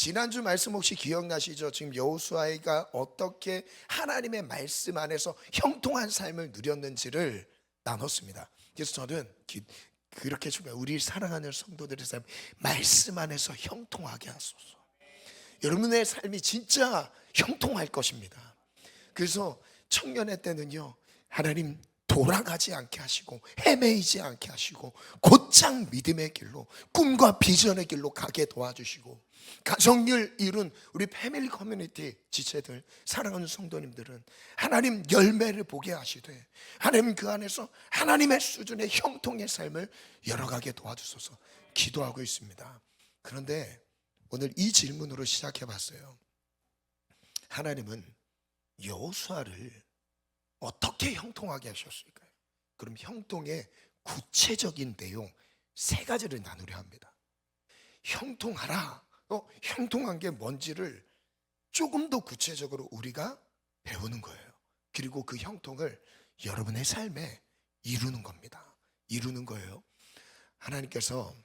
지난주 말씀 혹시 기억나시죠? 지금 여호수아가 어떻게 하나님의 말씀 안에서 형통한 삶을 누렸는지를 나눴습니다. 그래서 저는 그렇게 좀 우리 사랑하는 성도들의 삶 말씀 안에서 형통하게 하소서. 여러분의 삶이 진짜 형통할 것입니다. 그래서 청년의 때는요, 하나님 돌아가지 않게 하시고 헤매이지 않게 하시고 곧장 믿음의 길로, 꿈과 비전의 길로 가게 도와주시고, 가정을 이룬 우리 패밀리 커뮤니티 지체들, 사랑하는 성도님들은 하나님 열매를 보게 하시되 하나님 그 안에서 하나님의 수준의 형통의 삶을 열어가게 도와주소서 기도하고 있습니다. 그런데 오늘 이 질문으로 시작해 봤어요. 하나님은 여호수아를 어떻게 형통하게 하셨을까요? 그럼 형통의 구체적인 내용 세 가지를 나누려 합니다. 형통하라. 형통한 게 뭔지를 조금 더 구체적으로 우리가 배우는 거예요. 그리고 그 형통을 여러분의 삶에 이루는 겁니다. 이루는 거예요. 하나님께서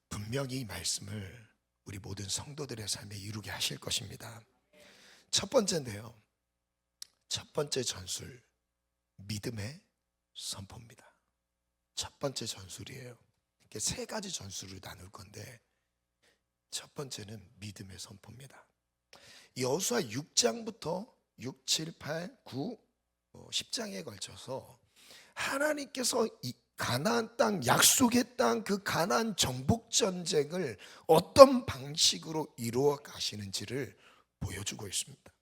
분명히 이 말씀을 우리 모든 성도들의 삶에 이루게 하실 것입니다. 첫 번째인데요, 첫 번째 전술, 믿음의 선포입니다. 첫 번째 전술이에요. 이렇게 세 가지 전술을 나눌 건데, 첫 번째는 믿음의 선포입니다. 여호수아 6장부터 6, 7, 8, 9, 10장에 걸쳐서 하나님께서 이 가나안 땅, 약속의 땅, 그 가나안 정복 전쟁을 어떤 방식으로 이루어 가시는지를 보여주고 있습니다.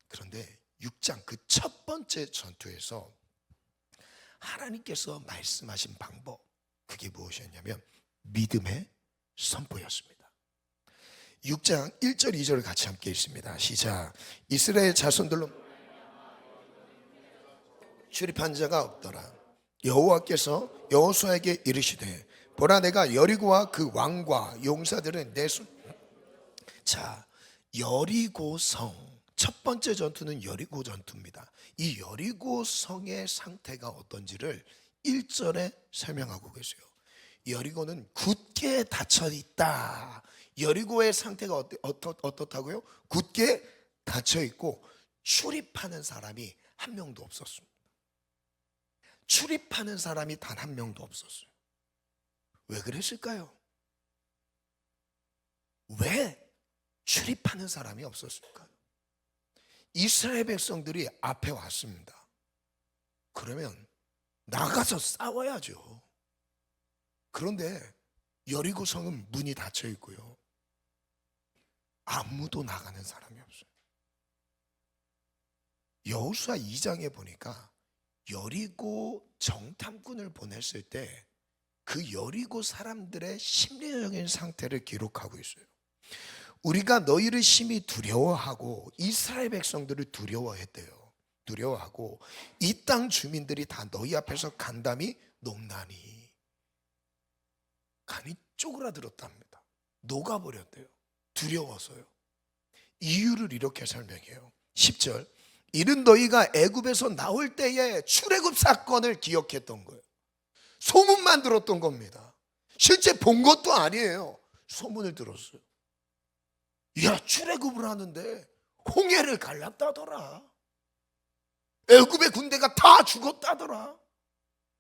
그런데 6장 그 첫 번째 전투에서 하나님께서 말씀하신 방법, 그게 무엇이었냐면 믿음의 선포였습니다. 6장 1절 2절 같이 함께 읽습니다. 시작. 이스라엘 자손들로 출입한 자가 없더라. 여호와께서 여호수아에게 이르시되 보라, 내가 여리고와 그 왕과 용사들은 내 손. 자, 여리고성, 첫 번째 전투는 여리고 전투입니다. 이 여리고 성의 상태가 어떤지를 1절에 설명하고 계세요. 여리고는 굳게 닫혀 있다. 여리고의 상태가 어떻다고요? 굳게 닫혀 있고 출입하는 사람이 한 명도 없었습니다. 출입하는 사람이 단 한 명도 없었어요. 왜 그랬을까요? 왜 출입하는 사람이 없었을까요? 이스라엘 백성들이 앞에 왔습니다. 그러면 나가서 싸워야죠. 그런데 여리고 성은 문이 닫혀 있고요, 아무도 나가는 사람이 없어요. 여호수아 2장에 보니까 여리고 정탐꾼을 보냈을 때 그 여리고 사람들의 심리적인 상태를 기록하고 있어요. 우리가 너희를 심히 두려워하고, 이스라엘 백성들을 두려워했대요. 두려워하고 이 땅 주민들이 다 너희 앞에서 간담이 녹나니, 간이 쪼그라들었답니다. 녹아버렸대요. 두려워서요. 이유를 이렇게 설명해요. 10절. 이는 너희가 애굽에서 나올 때의 출애굽 사건을 기억했던 거예요. 소문만 들었던 겁니다. 실제 본 것도 아니에요. 소문을 들었어요. 야, 출애굽을 하는데 홍해를 갈랐다더라. 애굽의 군대가 다 죽었다더라.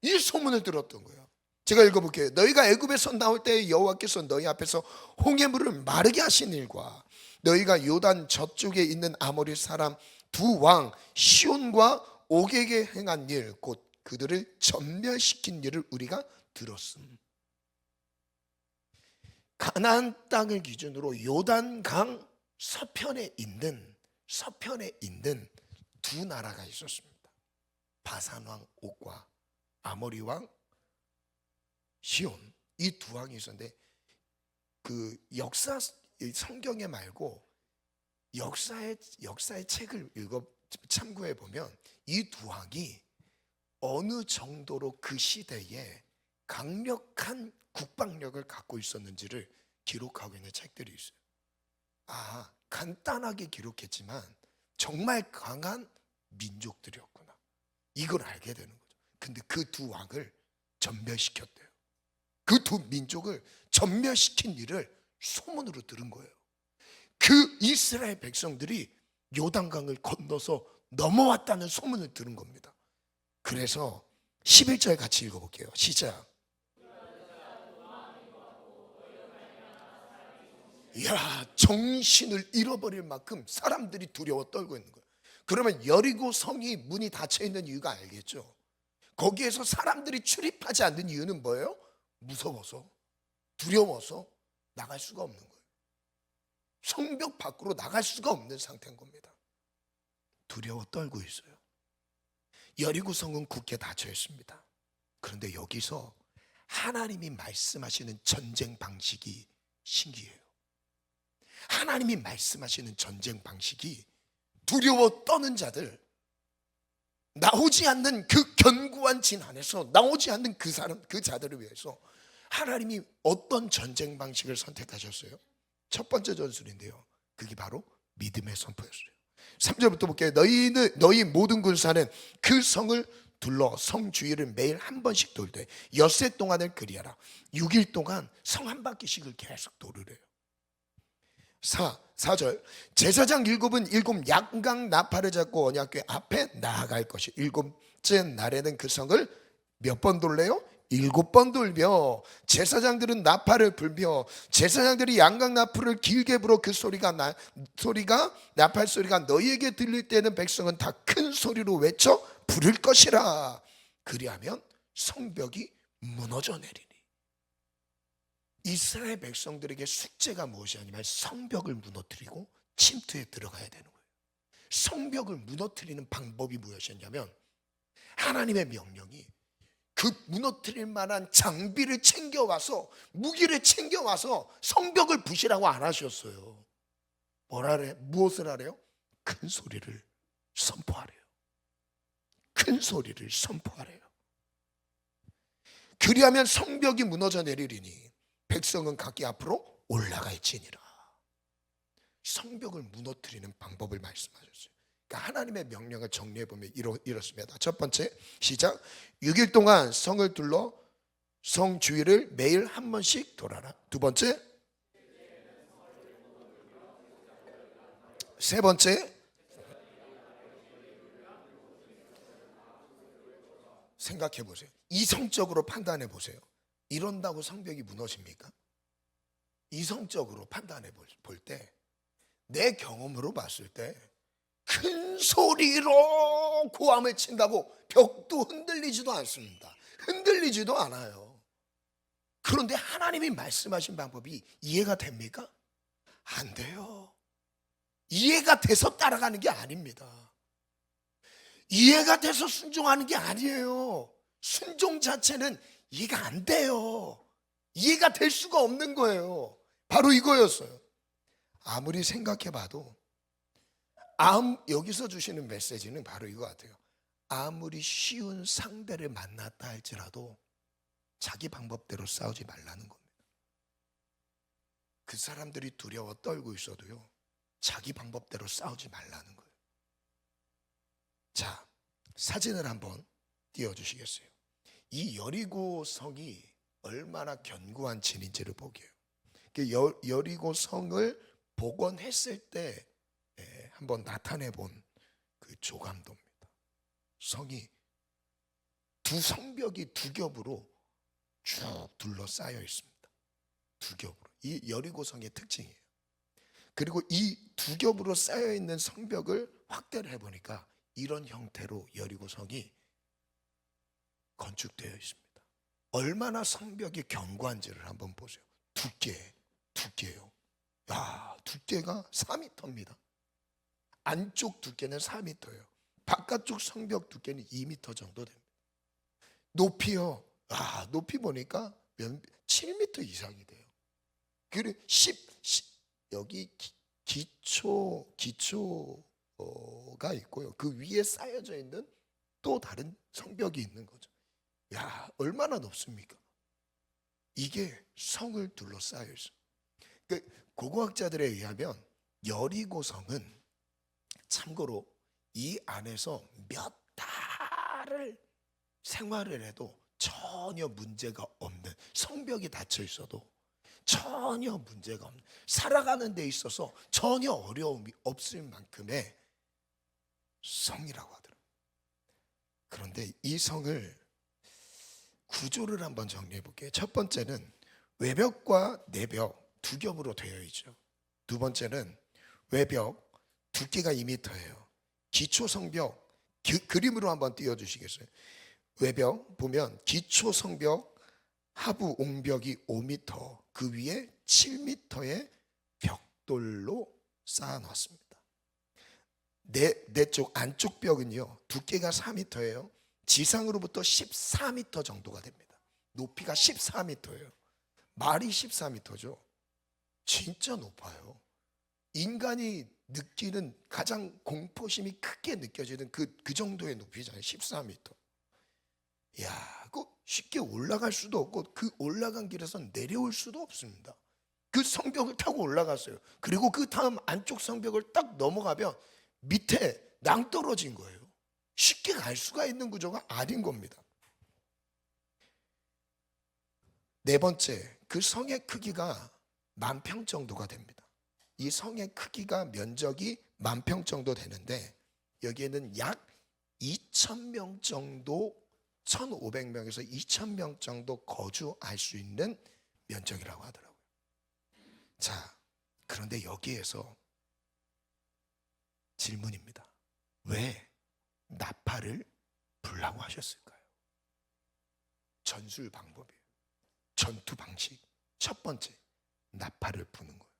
이 소문을 들었던 거예요. 제가 읽어볼게요. 너희가 애굽에서 나올 때 여호와께서 너희 앞에서 홍해물을 마르게 하신 일과 너희가 요단 저쪽에 있는 아모리 사람 두 왕 시온과 옥에게 행한 일, 곧 그들을 전멸시킨 일을 우리가 들었음. 가나안 땅을 기준으로 요단강 서편에 있는 두 나라가 있었습니다. 바산 왕 옥과 아모리 왕 시온, 이 두 왕이 있었는데, 그 역사 성경에 말고 역사의 책을 참고해 보면 이 두 왕이 어느 정도로 그 시대에 강력한 국방력을 갖고 있었는지를 기록하고 있는 책들이 있어요. 아, 간단하게 기록했지만 정말 강한 민족들이었구나, 이걸 알게 되는 거죠. 근데 그 두 왕을 전멸시켰대요. 그 두 민족을 전멸시킨 일을 소문으로 들은 거예요. 그 이스라엘 백성들이 요단강을 건너서 넘어왔다는 소문을 들은 겁니다. 그래서 11절 같이 읽어볼게요. 시작. 이야, 정신을 잃어버릴 만큼 사람들이 두려워 떨고 있는 거예요. 그러면 여리고 성이 문이 닫혀 있는 이유가 알겠죠? 거기에서 사람들이 출입하지 않는 이유는 뭐예요? 무서워서, 두려워서 나갈 수가 없는 거예요. 성벽 밖으로 나갈 수가 없는 상태인 겁니다. 두려워 떨고 있어요. 여리고 성은 굳게 닫혀 있습니다. 그런데 여기서 하나님이 말씀하시는 전쟁 방식이 신기해요. 하나님이 말씀하시는 전쟁 방식이 두려워 떠는 자들, 나오지 않는 그 견고한 진 안에서 나오지 않는 그 사람, 그 자들을 위해서 하나님이 어떤 전쟁 방식을 선택하셨어요? 첫 번째 전술인데요, 그게 바로 믿음의 선포였어요. 3절부터 볼게요. 너희 모든 군사는 그 성을 둘러 성 주위를 매일 한 번씩 돌되 엿새 동안을 그리하라. 6일 동안 성 한 바퀴씩을 계속 돌으래요. 4절 제사장 일곱은 일곱 양강 나팔을 잡고 언약궤 앞에 나아갈 것이 일곱째 날에는 그 성을 몇 번 돌래요? 7번 돌며 제사장들은 나팔을 불며 제사장들이 양강 나팔을 길게 불어 그 나팔 소리가 너희에게 들릴 때는 백성은 다 큰 소리로 외쳐 부를 것이라. 그리하면 성벽이 무너져 내리니. 이스라엘 백성들에게 숙제가 무엇이냐면 성벽을 무너뜨리고 침투에 들어가야 되는 거예요. 성벽을 무너뜨리는 방법이 무엇이었냐면 하나님의 명령이 그 무너뜨릴 만한 장비를 챙겨와서, 무기를 챙겨와서 성벽을 부시라고 안 하셨어요. 무엇을 하래요? 큰 소리를 선포하래요. 큰 소리를 선포하래요. 그리하면 성벽이 무너져 내리리니 백성은 각기 앞으로 올라갈지니라. 성벽을 무너뜨리는 방법을 말씀하셨어요. 그러니까 하나님의 명령을 정리해보면 이렇습니다. 첫 번째, 시작. 6일 동안 성을 둘러 성 주위를 매일 한 번씩 돌아라. 두 번째, 세 번째, 생각해 보세요. 이성적으로 판단해 보세요. 이런다고 성벽이 무너집니까? 이성적으로 판단해 볼 때, 내 경험으로 봤을 때 큰 소리로 고함을 친다고 벽도 흔들리지도 않습니다. 흔들리지도 않아요. 그런데 하나님이 말씀하신 방법이 이해가 됩니까? 안 돼요. 이해가 돼서 따라가는 게 아닙니다. 이해가 돼서 순종하는 게 아니에요. 순종 자체는 이해가 안 돼요. 이해가 될 수가 없는 거예요. 바로 이거였어요. 아무리 생각해봐도 여기서 주시는 메시지는 바로 이거 같아요. 아무리 쉬운 상대를 만났다 할지라도 자기 방법대로 싸우지 말라는 겁니다. 그 사람들이 두려워 떨고 있어도요, 자기 방법대로 싸우지 말라는 거예요. 자, 사진을 한번 띄워주시겠어요? 이 여리고 성이 얼마나 견고한 진인지를 보게요. 여리고 성을 복원했을 때 한번 나타내 본 그 조감도입니다. 성이 두 성벽이 두 겹으로 쭉 둘러싸여 있습니다. 두 겹으로. 이 여리고 성의 특징이에요. 그리고 이 두 겹으로 쌓여 있는 성벽을 확대를 해보니까 이런 형태로 여리고 성이 건축되어 있습니다. 얼마나 성벽이 견고한지를 한번 보세요. 두께예요. 야, 두께가 4m입니다. 안쪽 두께는 4m예요. 바깥쪽 성벽 두께는 2m 정도 됩니다. 높이요. 높이 보니까 7m 이상이 돼요. 그리고 여기 기초가 있고요. 그 위에 쌓여져 있는 또 다른 성벽이 있는 거죠. 야, 얼마나 높습니까? 이게 성을 둘러싸여 있어요. 고고학자들에 의하면 여리고 성은 참고로 이 안에서 몇 달을 생활을 해도 전혀 문제가 없는, 성벽이 닫혀 있어도 전혀 문제가 없는, 살아가는 데 있어서 전혀 어려움이 없을 만큼의 성이라고 하더라고요. 그런데 이 성을 구조를 한번 정리해 볼게요. 첫 번째는 외벽과 내벽 두 겹으로 되어 있죠. 두 번째는 외벽 두께가 2m예요. 기초 성벽 그림으로 한번 띄워주시겠어요? 외벽 보면 기초 성벽 하부 옹벽이 5m, 그 위에 7m의 벽돌로 쌓아놨습니다. 내 쪽 안쪽 벽은요 두께가 4m예요. 지상으로부터 14m 정도가 됩니다. 높이가 14m예요. 말이 14m죠. 진짜 높아요. 인간이 느끼는 가장 공포심이 크게 느껴지는 그 정도의 높이잖아요. 14m. 야, 그 쉽게 올라갈 수도 없고 그 올라간 길에서 내려올 수도 없습니다. 그 성벽을 타고 올라갔어요. 그리고 그 다음 안쪽 성벽을 딱 넘어가면 밑에 낭떠러진 거예요. 쉽게 갈 수가 있는 구조가 아닌 겁니다. 네 번째, 그 성의 크기가 10,000평 정도가 됩니다. 이 성의 크기가 면적이 10,000평 정도 되는데 여기에는 약 2,000명 정도, 1,500명에서 2,000명 정도 거주할 수 있는 면적이라고 하더라고요. 자, 그런데 여기에서 질문입니다. 왜 나팔을 불라고 하셨을까요? 전술 방법이에요. 전투 방식. 첫 번째, 나팔을 부는 거예요.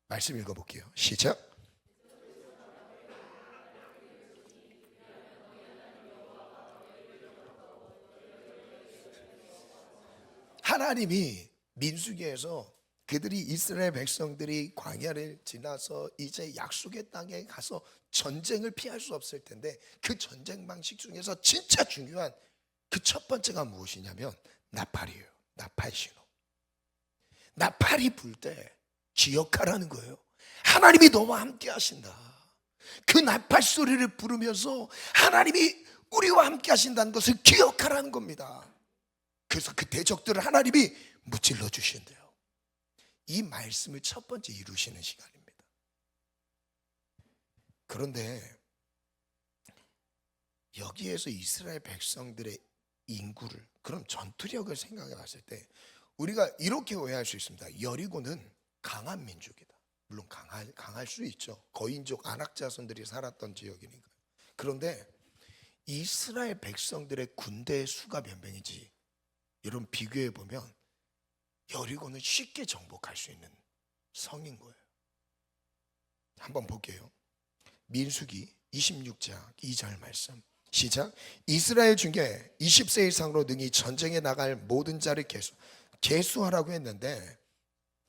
말씀 읽어볼게요. 시작. 하나님이 민수기에서 그들이 이스라엘 백성들이 광야를 지나서 이제 약속의 땅에 가서 전쟁을 피할 수 없을 텐데 그 전쟁 방식 중에서 진짜 중요한 그 첫 번째가 무엇이냐면 나팔이에요. 나팔 신호. 나팔이 불 때 기억하라는 거예요. 하나님이 너와 함께 하신다. 그 나팔 소리를 부르면서 하나님이 우리와 함께 하신다는 것을 기억하라는 겁니다. 그래서 그 대적들을 하나님이 무찔러 주신대요. 이 말씀을 첫 번째 이루시는 시간입니다. 그런데 여기에서 이스라엘 백성들의 인구를, 그럼 전투력을 생각해 봤을 때 우리가 이렇게 오해할 수 있습니다. 여리고는 강한 민족이다. 물론 강할 수 있죠. 거인족 안악자손들이 살았던 지역이니까. 그런데 이스라엘 백성들의 군대의 수가 몇 명인지 여러분 비교해 보면 여리고는 쉽게 정복할 수 있는 성인 거예요. 한번 볼게요. 민수기 26장 2절 말씀 시작. 이스라엘 중에 20세 이상으로 능히 전쟁에 나갈 모든 자를 계수하라고 했는데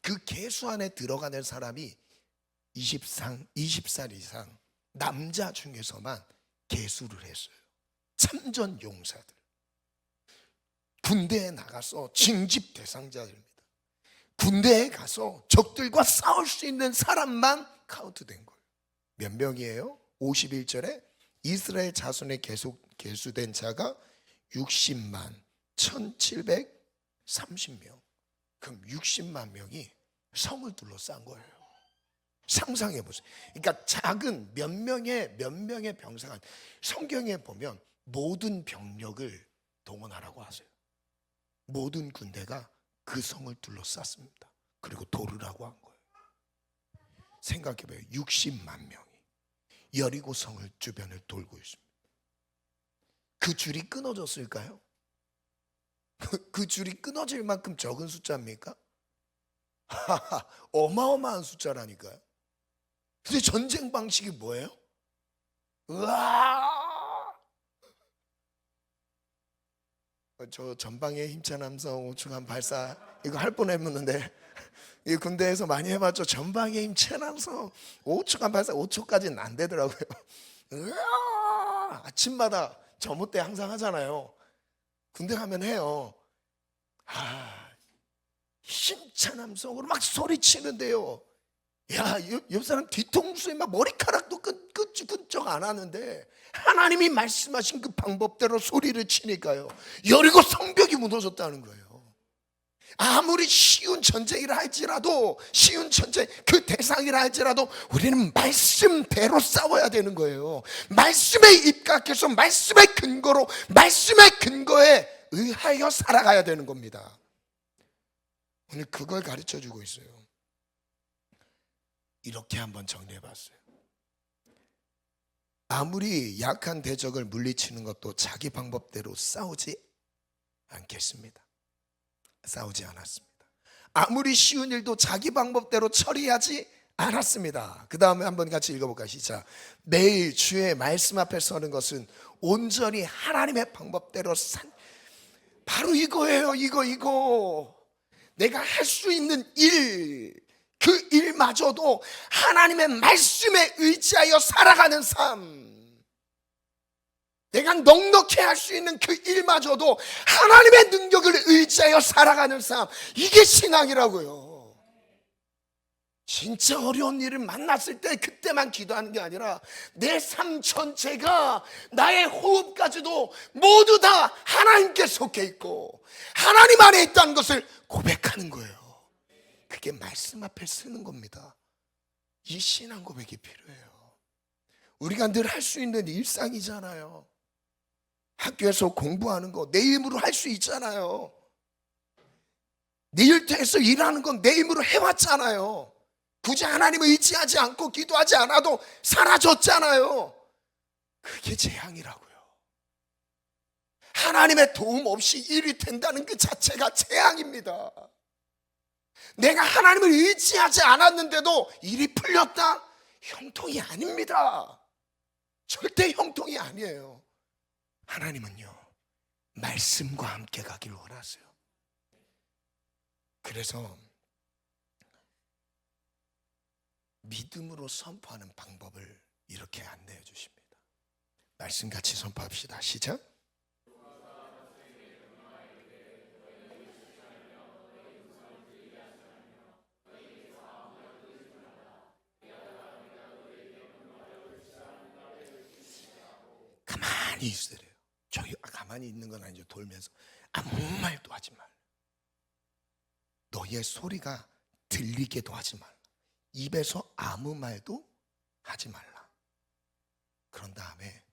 그 계수 안에 들어가는 사람이 20살 이상 남자 중에서만 계수를 했어요. 참전 용사들, 군대에 나가서 징집 대상자들입니다. 군대에 가서 적들과 싸울 수 있는 사람만 카운트된 거예요. 몇 명이에요? 51절에 이스라엘 자손에 계수된 자가 60만 1730명. 그럼 60만 명이 성을 둘러싼 거예요. 상상해 보세요. 그러니까 작은 몇 명의 병사가, 성경에 보면 모든 병력을 동원하라고 하세요. 모든 군대가 그 성을 둘러쌌습니다. 그리고 도르라고 한 거예요. 생각해봐요. 60만 명이 여리고 성을 주변을 돌고 있습니다. 그 줄이 끊어졌을까요? 그 줄이 끊어질 만큼 적은 숫자입니까? 어마어마한 숫자라니까요. 근데 전쟁 방식이 뭐예요? 으아! 저 전방에 힘찬 함성 5초간 발사 이거 할 뻔했는데 이 군대에서 많이 해봤죠. 전방에 힘찬 함성 5초간 발사 5초까지는 안 되더라고요. 으아! 아침마다 점호 때 항상 하잖아요. 군대 가면 해요. 힘찬 함성으로 막 소리치는데요. 야, 옆 사람 뒤통수에 막 머리카락도 끈적 안 하는데 하나님이 말씀하신 그 방법대로 소리를 치니까요. 여리고 성벽이 무너졌다는 거예요. 아무리 쉬운 전쟁이라 할지라도, 쉬운 전쟁 그 대상이라 할지라도 우리는 말씀대로 싸워야 되는 거예요. 말씀에 입각해서 말씀의 근거로, 말씀의 근거에 의하여 살아가야 되는 겁니다. 오늘 그걸 가르쳐 주고 있어요. 이렇게 한번 정리해 봤어요. 아무리 약한 대적을 물리치는 것도 자기 방법대로 싸우지 않겠습니다. 싸우지 않았습니다. 아무리 쉬운 일도 자기 방법대로 처리하지 않았습니다. 그 다음에 한번 같이 읽어볼까요? 시작. 매일 주의 말씀 앞에 서는 것은 온전히 하나님의 방법대로 바로 이거예요. 이거 내가 할 수 있는 일, 그 일마저도 하나님의 말씀에 의지하여 살아가는 삶, 내가 넉넉히 할 수 있는 그 일마저도 하나님의 능력을 의지하여 살아가는 삶, 이게 신앙이라고요. 진짜 어려운 일을 만났을 때 그때만 기도하는 게 아니라 내 삶 전체가, 나의 호흡까지도 모두 다 하나님께 속해 있고 하나님 안에 있다는 것을 고백하는 거예요. 그게 말씀 앞에 쓰는 겁니다. 이 신앙 고백이 필요해요. 우리가 늘 할 수 있는 일상이잖아요. 학교에서 공부하는 거 내 힘으로 할 수 있잖아요. 내 일터에서 일하는 건 내 힘으로 해왔잖아요. 굳이 하나님을 의지하지 않고 기도하지 않아도 사라졌잖아요. 그게 재앙이라고요. 하나님의 도움 없이 일이 된다는 그 자체가 재앙입니다. 내가 하나님을 의지하지 않았는데도 일이 풀렸다? 형통이 아닙니다. 절대 형통이 아니에요. 하나님은요, 말씀과 함께 가길 원하세요. 그래서 믿음으로 선포하는 방법을 이렇게 안내해 주십니다. 말씀 같이 선포합시다. 시작. 가만히 있으래요. 가만히 있는 건 아니죠. 돌면서 아무 말도 하지 말라. 너의 소리가 들리게도 하지 말라. 입에서 아무 말도 하지 말라. 그런 다음에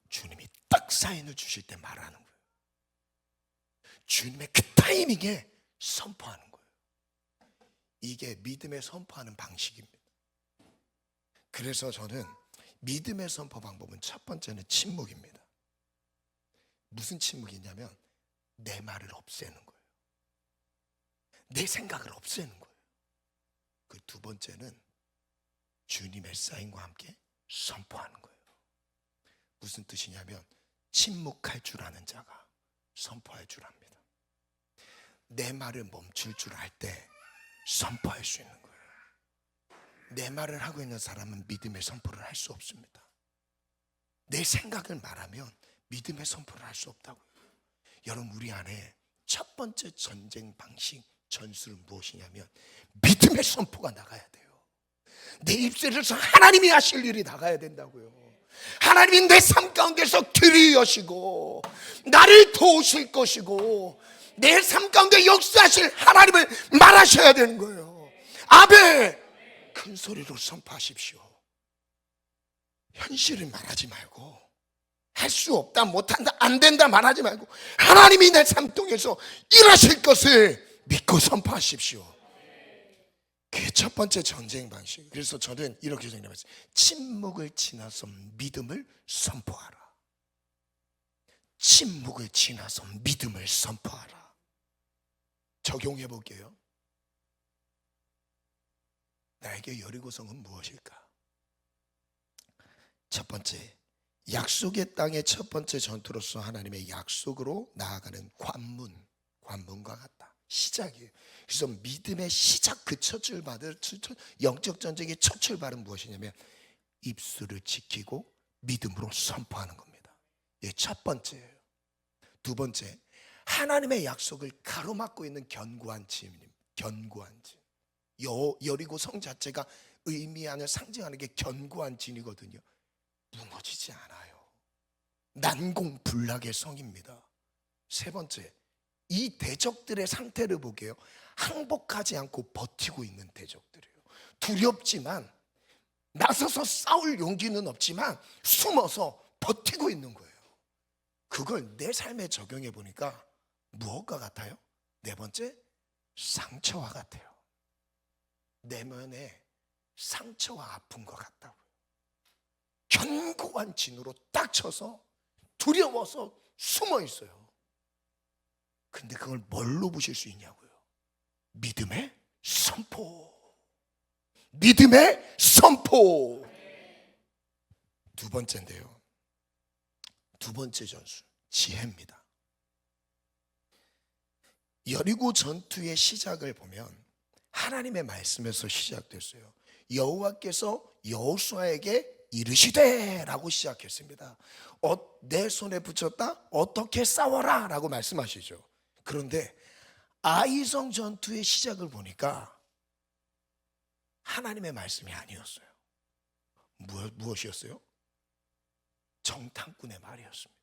주님이 딱 사인을 주실 때 말하는 거예요. 주님의 그 타이밍에 선포하는 거예요. 이게 믿음의 선포하는 방식입니다. 그래서 저는 믿음의 선포 방법은 첫 번째는 침묵입니다. 무슨 침묵이냐면 내 말을 없애는 거예요. 내 생각을 없애는 거예요. 그 두 번째는 주님의 사인과 함께 선포하는 거예요. 무슨 뜻이냐면 침묵할 줄 아는 자가 선포할 줄 압니다. 내 말을 멈출 줄 알 때 선포할 수 있는 거예요. 내 말을 하고 있는 사람은 믿음의 선포를 할 수 없습니다. 내 생각을 말하면 믿음의 선포를 할 수 없다고요. 여러분, 우리 안에 첫 번째 전쟁 방식, 전술은 무엇이냐면 믿음의 선포가 나가야 돼요. 내 입술에서 하나님이 하실 일이 나가야 된다고요. 하나님이 내 삶 가운데서 길이 여시고 나를 도우실 것이고 내 삶 가운데 역사하실 하나님을 말하셔야 되는 거예요. 아벨, 큰 소리로 선포하십시오. 현실을 말하지 말고, 할 수 없다, 못한다, 안 된다 말하지 말고 하나님이 내 삶 통해서 일하실 것을 믿고 선포하십시오. 그게 첫 번째 전쟁 방식. 그래서 저는 이렇게 정리해봤어요. 침묵을 지나서 믿음을 선포하라. 침묵을 지나서 믿음을 선포하라. 적용해 볼게요. 나에게 여리고성은 무엇일까? 첫 번째, 약속의 땅의 첫 번째 전투로서 하나님의 약속으로 나아가는 관문과 같다. 시작이에요. 그래서 믿음의 시작, 그 첫 출발을, 영적 전쟁의 첫 출발은 무엇이냐면 입술을 지키고 믿음으로 선포하는 겁니다. 이게 첫 번째예요. 두 번째, 하나님의 약속을 가로막고 있는 견고한 짐입니다. 견고한 짐. 여리고 성 자체가 의미하는, 상징하는 게 견고한 진이거든요. 무너지지 않아요. 난공불락의 성입니다. 세 번째, 이 대적들의 상태를 보게요. 항복하지 않고 버티고 있는 대적들이에요. 두렵지만, 나서서 싸울 용기는 없지만 숨어서 버티고 있는 거예요. 그걸 내 삶에 적용해 보니까 무엇과 같아요? 네 번째, 상처와 같아요. 내면에 상처와 아픈 것 같다고요. 견고한 진으로 딱 쳐서 두려워서 숨어 있어요. 근데 그걸 뭘로 보실 수 있냐고요? 믿음의 선포. 믿음의 선포. 두 번째인데요, 두 번째 전술, 지혜입니다. 여리고 전투의 시작을 보면 하나님의 말씀에서 시작됐어요. 여호와께서 여호수아에게 이르시되 라고 시작했습니다. 내 손에 붙였다 어떻게 싸워라 라고 말씀하시죠. 그런데 아이성 전투의 시작을 보니까 하나님의 말씀이 아니었어요. 무엇이었어요? 정탐꾼의 말이었습니다.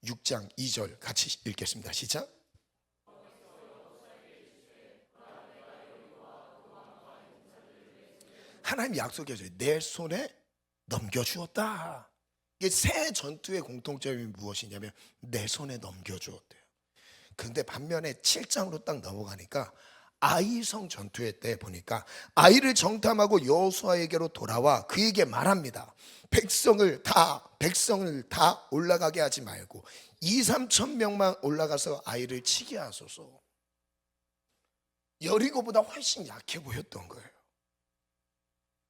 6장 2절 같이 읽겠습니다. 시작. 하나님 약속해서요. 내 손에 넘겨주었다. 이게 새 전투의 공통점이 무엇이냐면 내 손에 넘겨주었대요. 그런데 반면에 7장으로 딱 넘어가니까 아이성 전투의 때 보니까 아이를 정탐하고 여호수아에게로 돌아와 그에게 말합니다. 백성을 다 올라가게 하지 말고 2-3천 명만 올라가서 아이를 치게 하소서. 여리고보다 훨씬 약해 보였던 거예요.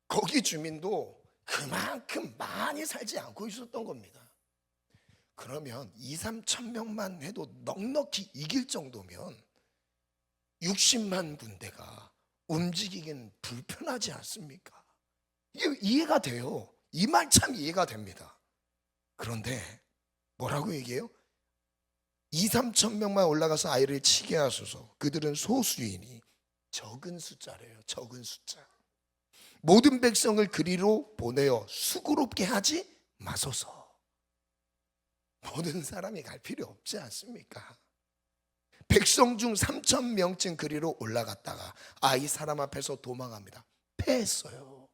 거기 주민도 그만큼 많이 살지 않고 있었던 겁니다. 그러면 2-3천 명만 해도 넉넉히 이길 정도면 60만 군대가 움직이긴 불편하지 않습니까? 이게 이해가 돼요. 이 말 참 이해가 됩니다. 그런데 뭐라고 얘기해요? 2-3천 명만 올라가서 아이를 치게 하소서. 그들은 소수이니 적은 숫자래요. 적은 숫자. 모든 백성을 그리로 보내어 수고롭게 하지 마소서. 모든 사람이 갈 필요 없지 않습니까? 백성 중 3천 명쯤 그리로 올라갔다가 아이 사람 앞에서 도망합니다. 패했어요.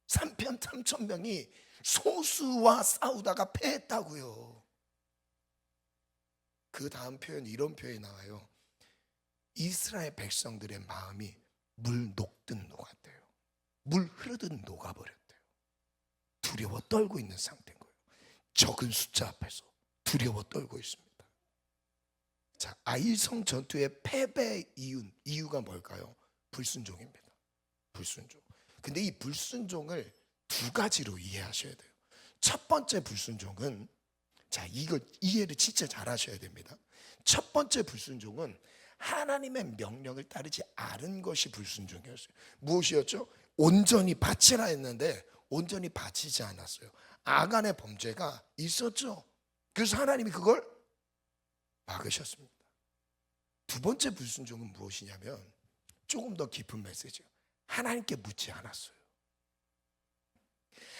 3천 명이 소수와 싸우다가 패했다고요. 그 다음 표현, 이런 표현이 나와요. 이스라엘 백성들의 마음이 물 녹듯 녹았대요. 물 흐르듯 녹아버렸대요. 두려워 떨고 있는 상태인 거예요. 적은 숫자 앞에서 두려워 떨고 있습니다. 자, 아이성 전투의 패배의 이유가 뭘까요? 불순종입니다. 불순종. 근데 이 불순종을 두 가지로 이해하셔야 돼요. 첫 번째 불순종은, 자, 이거 이해를 진짜 잘 하셔야 됩니다. 첫 번째 불순종은 하나님의 명령을 따르지 않은 것이 불순종이었어요. 무엇이었죠? 온전히 바치라 했는데 온전히 바치지 않았어요. 아간의 범죄가 있었죠. 그래서 하나님이 그걸 막으셨습니다. 두 번째 불순종은 무엇이냐면 조금 더 깊은 메시지예요. 하나님께 묻지 않았어요.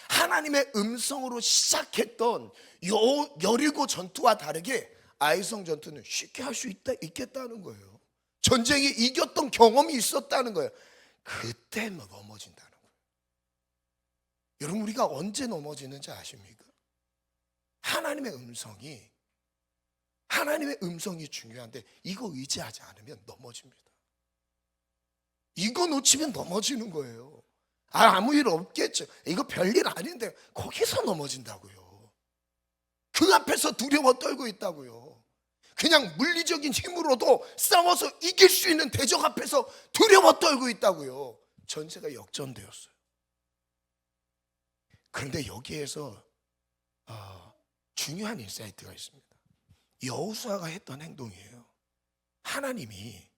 하나님의 음성으로 시작했던 여리고 전투와 다르게 아이성 전투는 쉽게 할 수 있겠다는 거예요. 전쟁에 이겼던 경험이 있었다는 거예요. 그때 넘어진다는 거예요. 여러분, 우리가 언제 넘어지는지 아십니까? 하나님의 음성이 중요한데 이거 의지하지 않으면 넘어집니다. 이거 놓치면 넘어지는 거예요. 아무 일 없겠죠. 이거 별일 아닌데 거기서 넘어진다고요. 그 앞에서 두려워 떨고 있다고요. 그냥 물리적인 힘으로도 싸워서 이길 수 있는 대적 앞에서 두려워 떨고 있다고요. 전세가 역전되었어요. 그런데 여기에서 중요한 인사이트가 있습니다. 여호수아가 했던 행동이에요. 하나님이,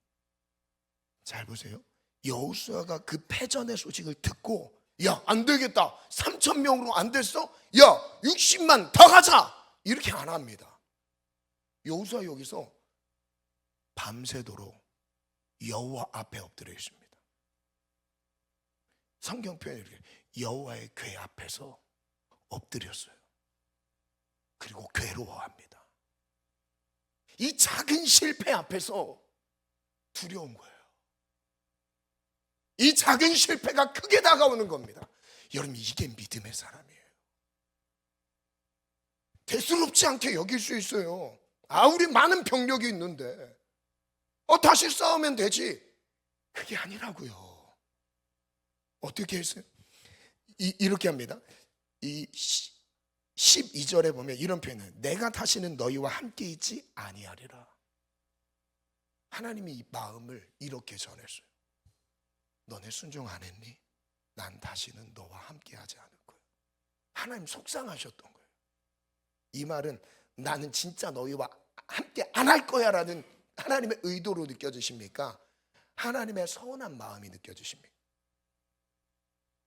잘 보세요. 여호수아가 그 패전의 소식을 듣고, 야, 안 되겠다, 3천 명으로 안 됐어? 야, 60만 더 가자, 이렇게 안 합니다. 여호수아 여기서 밤새도록 여호와 앞에 엎드려 있습니다. 성경 표현이 이렇게, 여호와의 궤 앞에서 엎드렸어요. 그리고 괴로워합니다. 이 작은 실패 앞에서 두려운 거예요. 이 작은 실패가 크게 다가오는 겁니다. 여러분, 이게 믿음의 사람이에요. 대수롭지 않게 여길 수 있어요. 우리 많은 병력이 있는데 다시 싸우면 되지. 그게 아니라고요. 어떻게 했어요? 이렇게 합니다. 이 12절에 보면 이런 표현을, 내가 다시는 너희와 함께 있지 아니하리라. 하나님이 이 마음을 이렇게 전했어요. 너네 순종 안 했니? 난 다시는 너와 함께 하지 않을 거야. 하나님 속상하셨던 거예요. 이 말은 나는 진짜 너희와 함께 안 할 거야 라는 하나님의 의도로 느껴지십니까? 하나님의 서운한 마음이 느껴지십니까?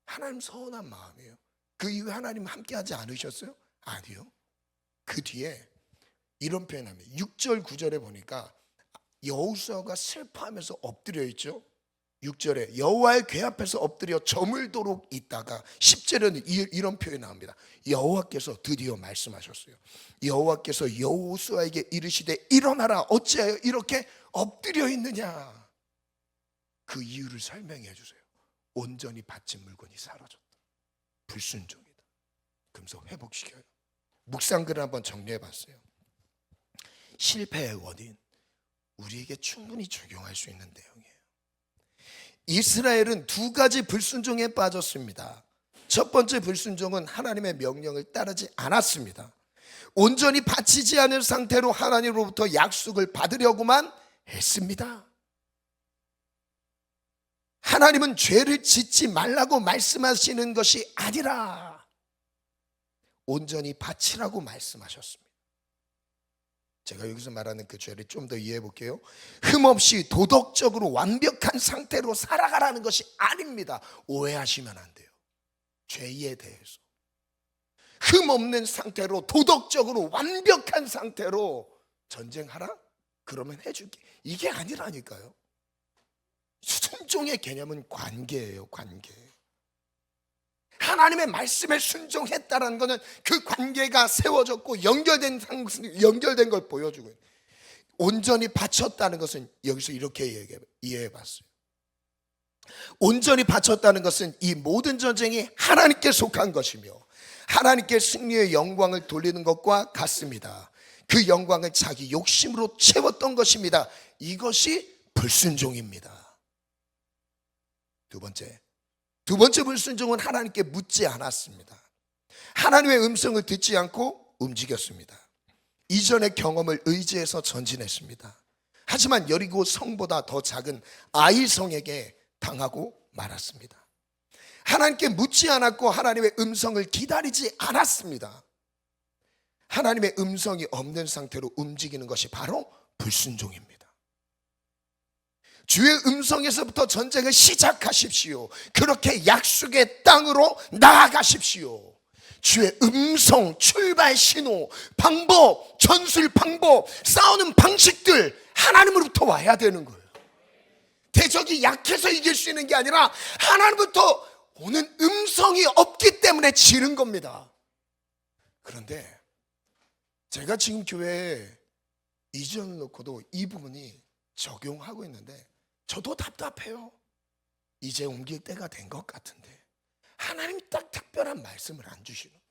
하나님 서운한 마음이에요. 그 이후에 하나님 함께 하지 않으셨어요? 아니요. 그 뒤에 이런 표현합니다. 6절 9절에 보니까 여호수아가 슬퍼하면서 엎드려 있죠. 6절에 여호와의 궤 앞에서 엎드려 저물도록 있다가 10절에는 이런 표현이 나옵니다. 여호와께서 드디어 말씀하셨어요. 여호와께서 여호수아에게 이르시되 일어나라, 어찌하여 이렇게 엎드려 있느냐. 그 이유를 설명해 주세요. 온전히 바친 물건이 사라졌다. 불순종이다. 그러면서 회복시켜요. 묵상글을 한번 정리해 봤어요. 실패의 원인, 우리에게 충분히 적용할 수 있는 내용이에요. 이스라엘은 두 가지 불순종에 빠졌습니다. 첫 번째 불순종은 하나님의 명령을 따르지 않았습니다. 온전히 바치지 않은 상태로 하나님으로부터 약속을 받으려고만 했습니다. 하나님은 죄를 짓지 말라고 말씀하시는 것이 아니라 온전히 바치라고 말씀하셨습니다. 제가 여기서 말하는 그 죄를 좀 더 이해해 볼게요. 흠없이 도덕적으로 완벽한 상태로 살아가라는 것이 아닙니다. 오해하시면 안 돼요. 죄에 대해서 흠없는 상태로, 도덕적으로 완벽한 상태로 전쟁하라? 그러면 해줄게. 이게 아니라니까요. 순종의 개념은 관계예요. 관계. 하나님의 말씀에 순종했다는 것은 그 관계가 세워졌고 연결된 걸 보여주고, 온전히 바쳤다는 것은 여기서 이렇게 이해해 봤어요. 온전히 바쳤다는 것은 이 모든 전쟁이 하나님께 속한 것이며 하나님께 승리의 영광을 돌리는 것과 같습니다. 그 영광을 자기 욕심으로 채웠던 것입니다. 이것이 불순종입니다. 두 번째 불순종은 하나님께 묻지 않았습니다. 하나님의 음성을 듣지 않고 움직였습니다. 이전의 경험을 의지해서 전진했습니다. 하지만 여리고 성보다 더 작은 아이성에게 당하고 말았습니다. 하나님께 묻지 않았고 하나님의 음성을 기다리지 않았습니다. 하나님의 음성이 없는 상태로 움직이는 것이 바로 불순종입니다. 주의 음성에서부터 전쟁을 시작하십시오. 그렇게 약속의 땅으로 나아가십시오. 주의 음성, 출발 신호, 방법, 전술 방법, 싸우는 방식들 하나님으로부터 와야 되는 거예요. 대적이 약해서 이길 수 있는 게 아니라 하나님부터 오는 음성이 없기 때문에 지는 겁니다. 그런데 제가 지금 교회에 이전을 놓고도 이 부분이 적용하고 있는데 저도 답답해요. 이제 옮길 때가 된 것 같은데 하나님이 딱 특별한 말씀을 안 주시는 거예요.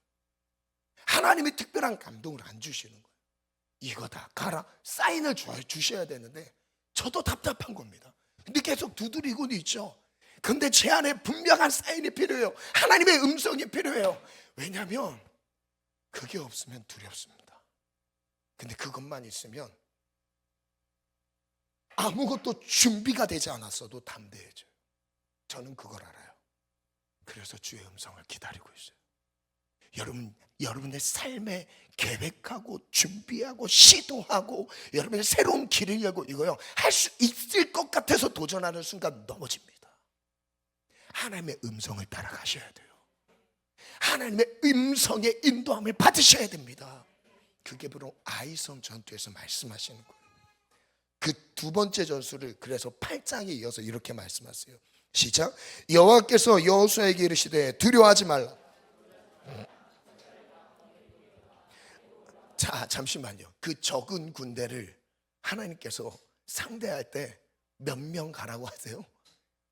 하나님이 특별한 감동을 안 주시는 거예요. 이거다 가라 사인을 주셔야 되는데 저도 답답한 겁니다. 근데 계속 두드리고는 있죠. 근데 제 안에 분명한 사인이 필요해요. 하나님의 음성이 필요해요. 왜냐하면 그게 없으면 두렵습니다. 근데 그것만 있으면 아무것도 준비가 되지 않았어도 담대해져요. 저는 그걸 알아요. 그래서 주의 음성을 기다리고 있어요. 여러분의 삶에 계획하고 준비하고 시도하고 여러분의 새로운 길을 열고 이거요 할 수 있을 것 같아서 도전하는 순간 넘어집니다. 하나님의 음성을 따라가셔야 돼요. 하나님의 음성의 인도함을 받으셔야 됩니다. 그게 바로 아이성 전투에서 말씀하시는 거예요. 그 두 번째 전술을 그래서 8장에 이어서 이렇게 말씀하세요. 시작. 여호와께서 여호수아에게 이르시되 두려워하지 말라. 자, 잠시만요. 그 적은 군대를 하나님께서 상대할 때 몇 명 가라고 하세요?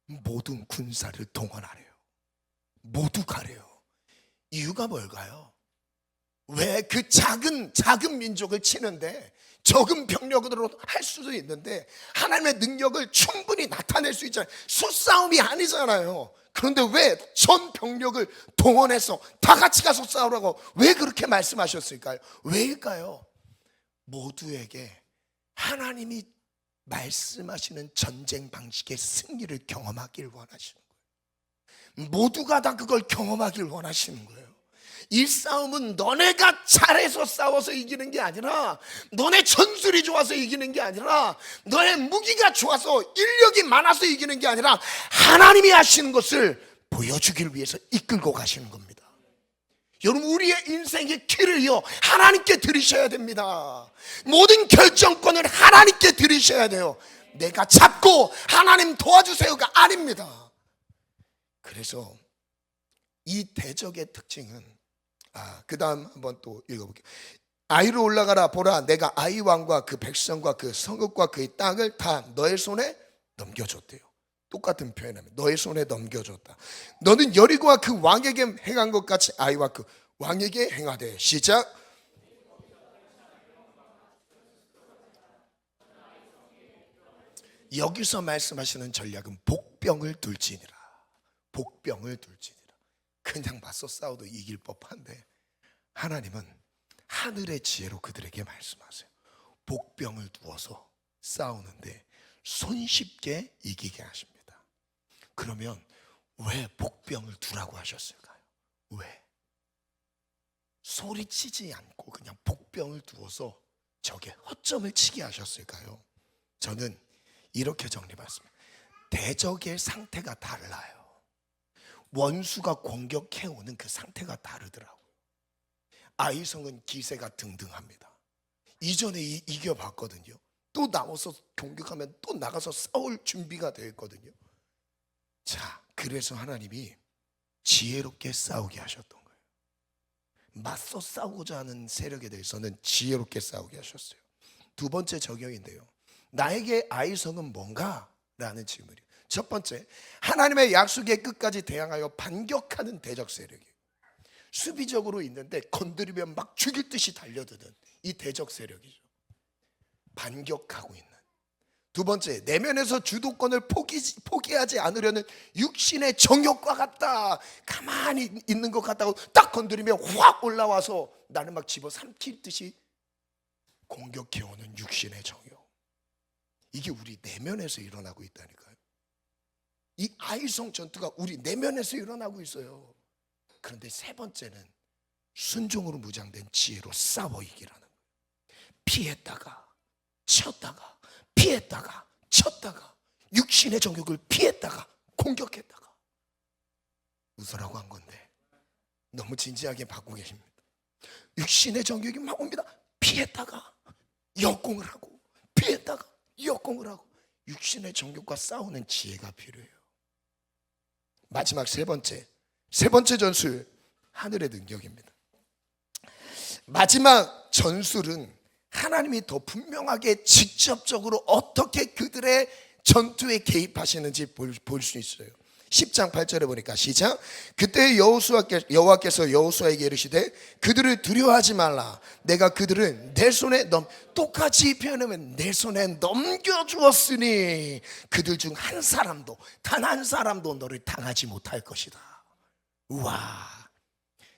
모든 군사를 동원하래요. 모두 가래요. 이유가 뭘까요? 왜 그 작은 민족을 치는데 적은 병력으로 할 수도 있는데 하나님의 능력을 충분히 나타낼 수 있잖아요. 수싸움이 아니잖아요. 그런데 왜 전 병력을 동원해서 다 같이 가서 싸우라고 왜 그렇게 말씀하셨을까요? 왜일까요? 모두에게 하나님이 말씀하시는 전쟁 방식의 승리를 경험하길 원하시는 거예요. 모두가 다 그걸 경험하길 원하시는 거예요. 이 싸움은 너네가 잘해서 싸워서 이기는 게 아니라, 너네 전술이 좋아서 이기는 게 아니라, 너네 무기가 좋아서 인력이 많아서 이기는 게 아니라 하나님이 하시는 것을 보여주길 위해서 이끌고 가시는 겁니다. 여러분, 우리의 인생의 길을요 하나님께 드리셔야 됩니다. 모든 결정권을 하나님께 드리셔야 돼요. 내가 잡고 하나님 도와주세요가 아닙니다. 그래서 이 대적의 특징은 그 다음 한번 또 읽어볼게요. 아이로 올라가라. 보라, 내가 아이 왕과 그 백성과 그 성읍과 그의 땅을 다 너의 손에 넘겨줬대요. 똑같은 표현입니다. 너의 손에 넘겨줬다. 너는 여리고와 그 왕에게 행한 것 같이 아이와 그 왕에게 행하되. 시작. 여기서 말씀하시는 전략은 복병을 둘지니라. 복병을 둘지니라. 그냥 맞서 싸워도 이길 법한데 하나님은 하늘의 지혜로 그들에게 말씀하세요. 복병을 두어서 싸우는데 손쉽게 이기게 하십니다. 그러면 왜 복병을 두라고 하셨을까요? 왜? 소리치지 않고 그냥 복병을 두어서 적의 허점을 치게 하셨을까요? 저는 이렇게 정리받습니다. 대적의 상태가 달라요. 원수가 공격해오는 그 상태가 다르더라고요. 아이성은 기세가 등등합니다. 이전에 이겨봤거든요. 또 나와서 공격하면 또 나가서 싸울 준비가 되어 있거든요. 자, 그래서 하나님이 지혜롭게 싸우게 하셨던 거예요. 맞서 싸우고자 하는 세력에 대해서는 지혜롭게 싸우게 하셨어요. 두 번째 적용인데요, 나에게 아이성은 뭔가? 라는 질문이에요. 첫 번째, 하나님의 약속의 끝까지 대항하여 반격하는 대적 세력이에요. 수비적으로 있는데 건드리면 막 죽일 듯이 달려드는 이 대적 세력이죠. 반격하고 있는. 두 번째, 내면에서 주도권을 포기하지 않으려는 육신의 정욕과 같다. 가만히 있는 것 같다고 딱 건드리면 확 올라와서 나를 막 집어삼킬 듯이 공격해오는 육신의 정욕. 이게 우리 내면에서 일어나고 있다니까요. 이 아이성 전투가 우리 내면에서 일어나고 있어요. 그런데 세 번째는 순종으로 무장된 지혜로 싸워 이기라는 거예요. 피했다가 쳤다가 피했다가 쳤다가 육신의 정욕을 피했다가 공격했다가. 웃으라고 한 건데 너무 진지하게 받고 계십니다. 육신의 정욕이 막 옵니다. 피했다가 역공을 하고 피했다가 역공을 하고. 육신의 정욕과 싸우는 지혜가 필요해요. 마지막 세 번째 전술, 하늘의 능력입니다. 마지막 전술은 하나님이 더 분명하게 직접적으로 어떻게 그들의 전투에 개입하시는지 볼 수 있어요. 10장 8절에 보니까 시작. 그때 여호와께서 여호수아에게 이르시되 그들을 두려워하지 말라. 내가 그들을 내 손에 똑같이 표현하면 내 손에 넘겨주었으니 그들 중 한 사람도, 단 한 사람도 너를 당하지 못할 것이다. 우와.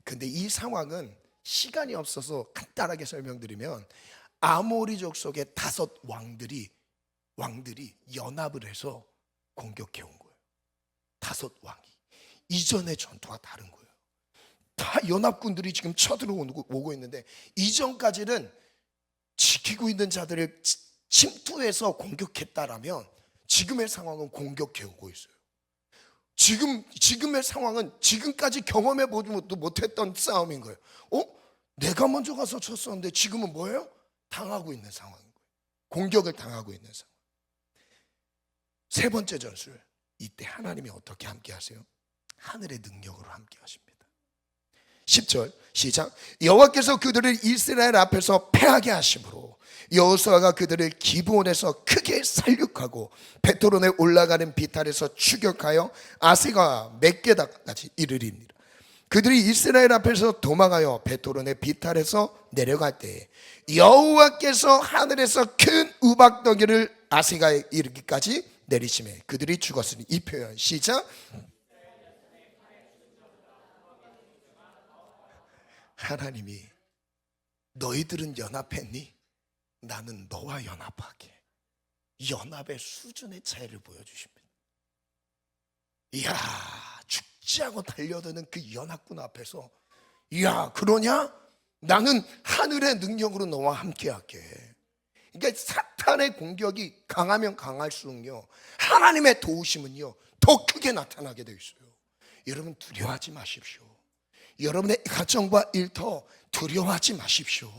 근데 이 상황은 시간이 없어서 간단하게 설명드리면 아모리족 속의 5 왕들이 연합을 해서 공격해 온 거예요. 5 왕이. 이전의 전투와 다른 거예요. 다 연합군들이 지금 쳐들어오고 있는데 이전까지는 지키고 있는 자들을 침투해서 공격했다라면 지금의 상황은 공격해 오고 있어요. 지금의 상황은 지금까지 경험해 보지 못했던 싸움인 거예요. 내가 먼저 가서 쳤었는데 지금은 뭐예요? 당하고 있는 상황인 거예요. 공격을 당하고 있는 상황. 세 번째 전술, 이때 하나님이 어떻게 함께 하세요? 하늘의 능력으로 함께 하십니다. 10절 시작. 여호와께서 그들을 이스라엘 앞에서 패하게 하심으로 여호수아가 그들을 기브온에서 크게 살육하고 베토론에 올라가는 비탈에서 추격하여 아세가 멕게다까지 이르리니라. 그들이 이스라엘 앞에서 도망하여 베토론의 비탈에서 내려갈 때에 여호와께서 하늘에서 큰 우박덩이를 아세가에 이르기까지 내리심에 그들이 죽었으니. 이 표현 시작. 하나님이 너희들은 연합했니? 나는 너와 연합하게. 연합의 수준의 차이를 보여주십니다. 이야, 죽지 않고 달려드는 그 연합군 앞에서, 이야, 그러냐? 나는 하늘의 능력으로 너와 함께 할게. 그러니까 사탄의 공격이 강하면 강할수록요, 하나님의 도우심은요 더 크게 나타나게 되어 있어요. 여러분 두려워하지 마십시오. 여러분의 가정과 일터 두려워하지 마십시오.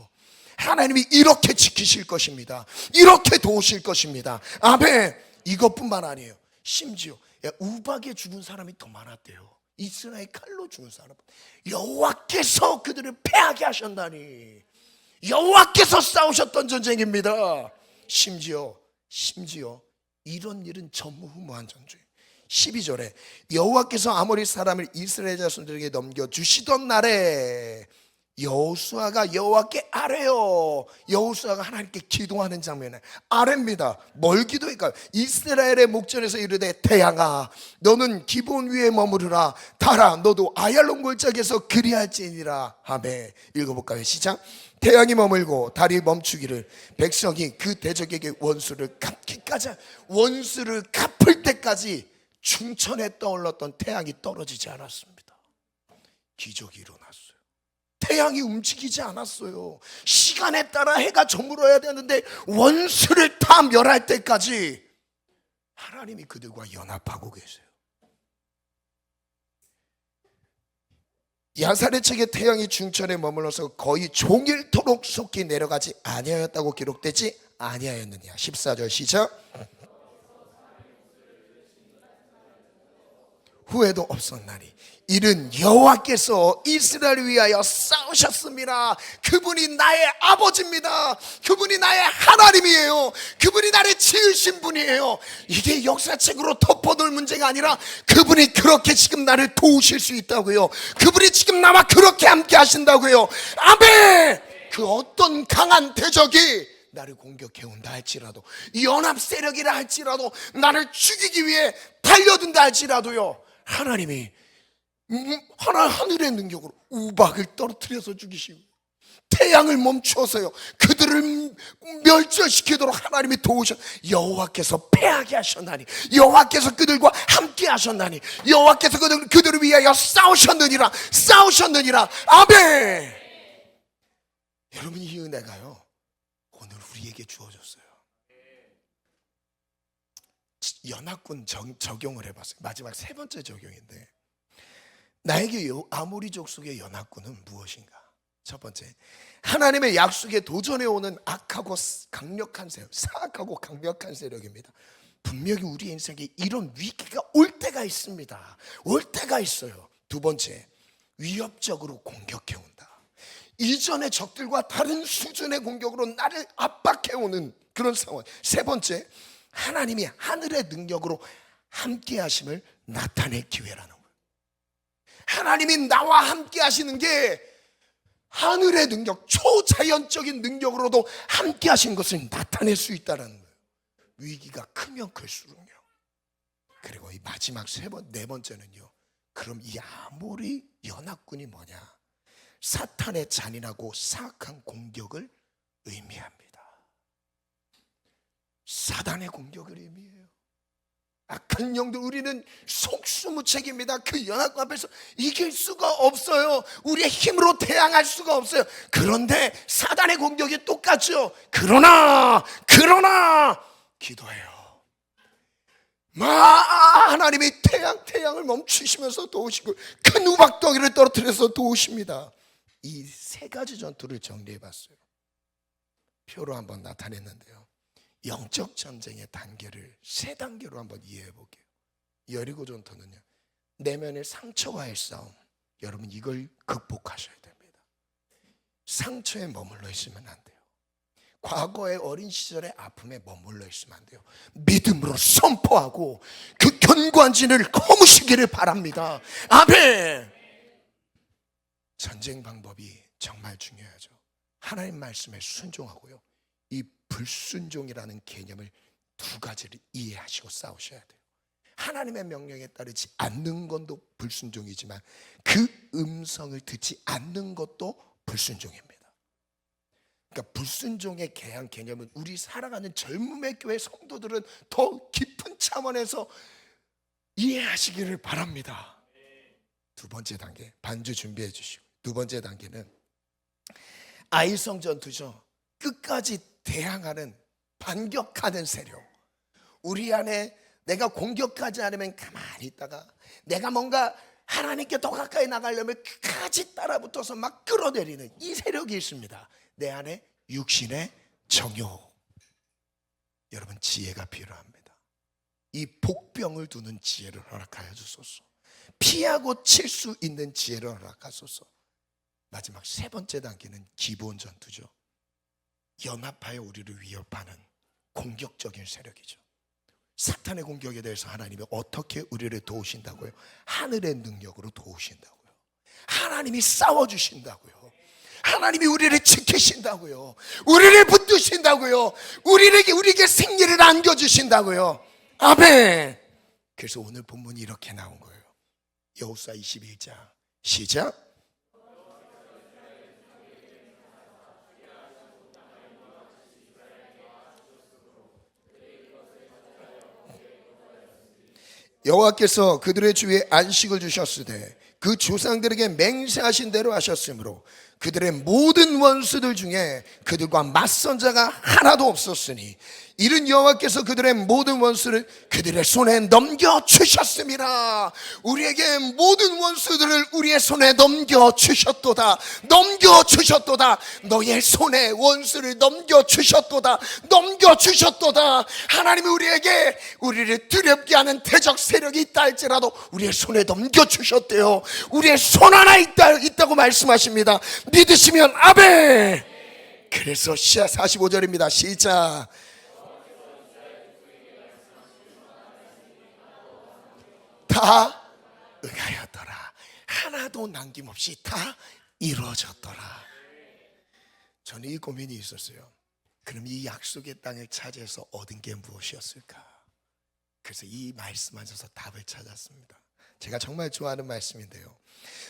하나님이 이렇게 지키실 것입니다. 이렇게 도우실 것입니다. 아멘. 이것뿐만 아니에요. 심지어 우박에 죽은 사람이 더 많았대요. 이스라엘 칼로 죽은 사람. 여호와께서 그들을 패하게 하셨다니. 여호와께서 싸우셨던 전쟁입니다. 심지어 이런 일은 전무후무한 전쟁. 12절에 여호와께서 아모리 사람을 이스라엘 자손들에게 넘겨주시던 날에 여호수아가 여호와께 아뢰요. 여호수아가 하나님께 기도하는 장면에 아뢰입니다. 뭘 기도할까요? 이스라엘의 목전에서 이르되 태양아 너는 기브온 위에 머무르라. 달아 너도 아얄론 골짜기에서 그리할지니라. 아멘. 읽어볼까요? 시작. 태양이 머물고 달이 멈추기를 백성이 그 대적에게 원수를 갚기까지, 원수를 갚을 때까지 중천에 떠올랐던 태양이 떨어지지 않았습니다. 기적이 일어났어요. 태양이 움직이지 않았어요. 시간에 따라 해가 저물어야 되는데 원수를 다 멸할 때까지 하나님이 그들과 연합하고 계세요. 야살의 책에 태양이 중천에 머물러서 거의 종일토록 속히 내려가지 아니하였다고 기록되지 아니하였느냐. 14절 시작. 후회도 없었나니 이는 여호와께서 이스라엘을 위하여 싸우셨습니다. 그분이 나의 아버지입니다. 그분이 나의 하나님이에요. 그분이 나를 지으신 분이에요. 이게 역사책으로 덮어놓을 문제가 아니라 그분이 그렇게 지금 나를 도우실 수 있다고요. 그분이 지금 나와 그렇게 함께 하신다고요. 아멘. 그 어떤 강한 대적이 나를 공격해 온다 할지라도, 연합 세력이라 할지라도, 나를 죽이기 위해 달려든다 할지라도요, 하나님이 하늘의 능력으로 우박을 떨어뜨려서 죽이시고 태양을 멈추어서요 그들을 멸절시키도록 하나님이 도우셔. 여호와께서 패하게 하셨나니, 여호와께서 그들과 함께 하셨나니, 여호와께서 그들을 위하여 싸우셨느니라. 아멘. 여러분, 이 은혜가요 오늘 우리에게 주어졌어요. 연합군 적용을 해봤어요. 마지막 세 번째 적용인데, 나에게 아모리 족속의 연합군은 무엇인가? 첫 번째, 하나님의 약속에 도전해오는 악하고 강력한 세력, 사악하고 강력한 세력입니다. 분명히 우리 인생에 이런 위기가 올 때가 있습니다. 올 때가 있어요. 두 번째, 위협적으로 공격해온다. 이전의 적들과 다른 수준의 공격으로 나를 압박해오는 그런 상황. 세 번째, 하나님이 하늘의 능력으로 함께 하심을 나타낼 기회라는 거예요. 하나님이 나와 함께 하시는 게 하늘의 능력, 초자연적인 능력으로도 함께 하신 것을 나타낼 수 있다는 거예요. 위기가 크면 클수록요. 그리고 이 마지막 네 번째는요, 그럼 이 아모리 연합군이 뭐냐? 사탄의 잔인하고 사악한 공격을 의미합니다. 사단의 공격을 의미해요. 악한 영들, 우리는 속수무책입니다. 그 연합군 앞에서 이길 수가 없어요. 우리의 힘으로 대항할 수가 없어요. 그런데 사단의 공격이 똑같죠. 그러나 기도해요. 하나님이 태양을 멈추시면서 도우시고 큰 우박덩이를 떨어뜨려서 도우십니다. 이 세 가지 전투를 정리해봤어요. 표로 한번 나타냈는데요, 영적 전쟁의 단계를 세 단계로 한번 이해해 볼게요. 여리고 전투는요, 내면의 상처와의 싸움, 여러분 이걸 극복하셔야 됩니다. 상처에 머물러 있으면 안 돼요. 과거의 어린 시절의 아픔에 머물러 있으면 안 돼요. 믿음으로 선포하고 그 견고한 진을 거무시기를 바랍니다. 아멘. 전쟁 방법이 정말 중요하죠. 하나님 말씀에 순종하고요, 이 불순종이라는 개념을 두 가지를 이해하시고 싸우셔야 돼요. 하나님의 명령에 따르지 않는 것도 불순종이지만 그 음성을 듣지 않는 것도 불순종입니다. 그러니까 불순종의 개념은 우리 살아가는 젊음의 교회 성도들은 더 깊은 차원에서 이해하시기를 바랍니다. 두 번째 단계, 반주 준비해 주시고, 두 번째 단계는 아이성 전투죠. 끝까지 대항하는, 반격하는 세력. 우리 안에 내가 공격하지 않으면 가만히 있다가 내가 뭔가 하나님께 더 가까이 나가려면 끝까지 따라붙어서 막 끌어내리는 이 세력이 있습니다. 내 안에 육신의 정욕. 여러분 지혜가 필요합니다. 이 복병을 두는 지혜를 허락하여 주소서. 피하고 칠 수 있는 지혜를 허락하소서. 마지막 세 번째 단계는 기본 전투죠. 연합하여 우리를 위협하는 공격적인 세력이죠. 사탄의 공격에 대해서 하나님이 어떻게 우리를 도우신다고요? 하늘의 능력으로 도우신다고요. 하나님이 싸워주신다고요. 하나님이 우리를 지키신다고요. 우리를 붙드신다고요. 우리에게 생리를 안겨주신다고요. 아멘. 그래서 오늘 본문이 이렇게 나온 거예요. 여호수아 21장 시작. 여호와께서 그들의 주위에 안식을 주셨으되 그 조상들에게 맹세하신 대로 하셨으므로 그들의 모든 원수들 중에 그들과 맞선 자가 하나도 없었으니 이른 여호와께서 그들의 모든 원수를 그들의 손에 넘겨주셨습니다. 우리에게 모든 원수들을 우리의 손에 넘겨주셨도다. 넘겨주셨도다. 너의 손에 원수를 넘겨주셨도다. 넘겨주셨도다. 하나님이 우리를 두렵게 하는 대적 세력이 있다 할지라도 우리의 손에 넘겨주셨대요. 우리의 손 하나 있다고 말씀하십니다. 믿으시면 아멘. 그래서 45절입니다 시작. 다 응하였더라. 하나도 남김없이 다 이루어졌더라. 저는 이 고민이 있었어요. 그럼 이 약속의 땅을 차지해서 얻은 게 무엇이었을까? 그래서 이 말씀 안에서 답을 찾았습니다. 제가 정말 좋아하는 말씀인데요.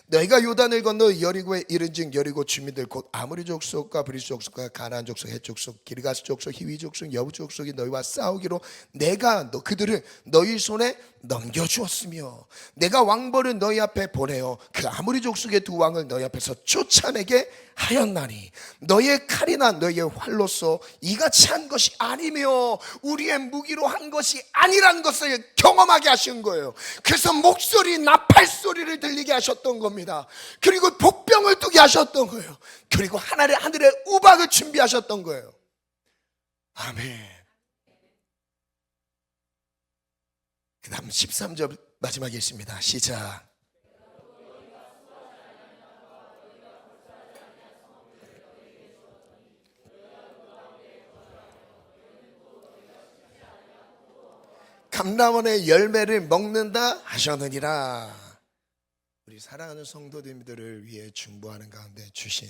너희가 요단을 건너 여리고에 이른즉 여리고 주민들 곧 아모리 족속과 브리스 족속과 가나안 족속, 헷 족속, 기르가스 족속, 히위 족속, 여부 족속이 너희와 싸우기로 내가 그들을 너희 손에 넘겨주었으며 내가 왕벌을 너희 앞에 보내어 그 아모리 족속의 두 왕을 너희 앞에서 쫓아내게 하였나니 너희의 칼이나 너희의 활로서 이같이 한 것이 아니며 우리의 무기로 한 것이 아니라는 것을 경험하게 하신 거예요. 그래서 목소리, 나팔 소리를 들리게 하셨던 겁니다. 그리고 복병을 두게 하셨던 거예요. 그리고 하늘의 우박을 준비하셨던 거예요. 아멘. 그 다음 13절 마지막에 있습니다 시작. 감람원의 열매를 먹는다 하셨느니라. 우리 사랑하는 성도님들을 위해 중보하는 가운데 주신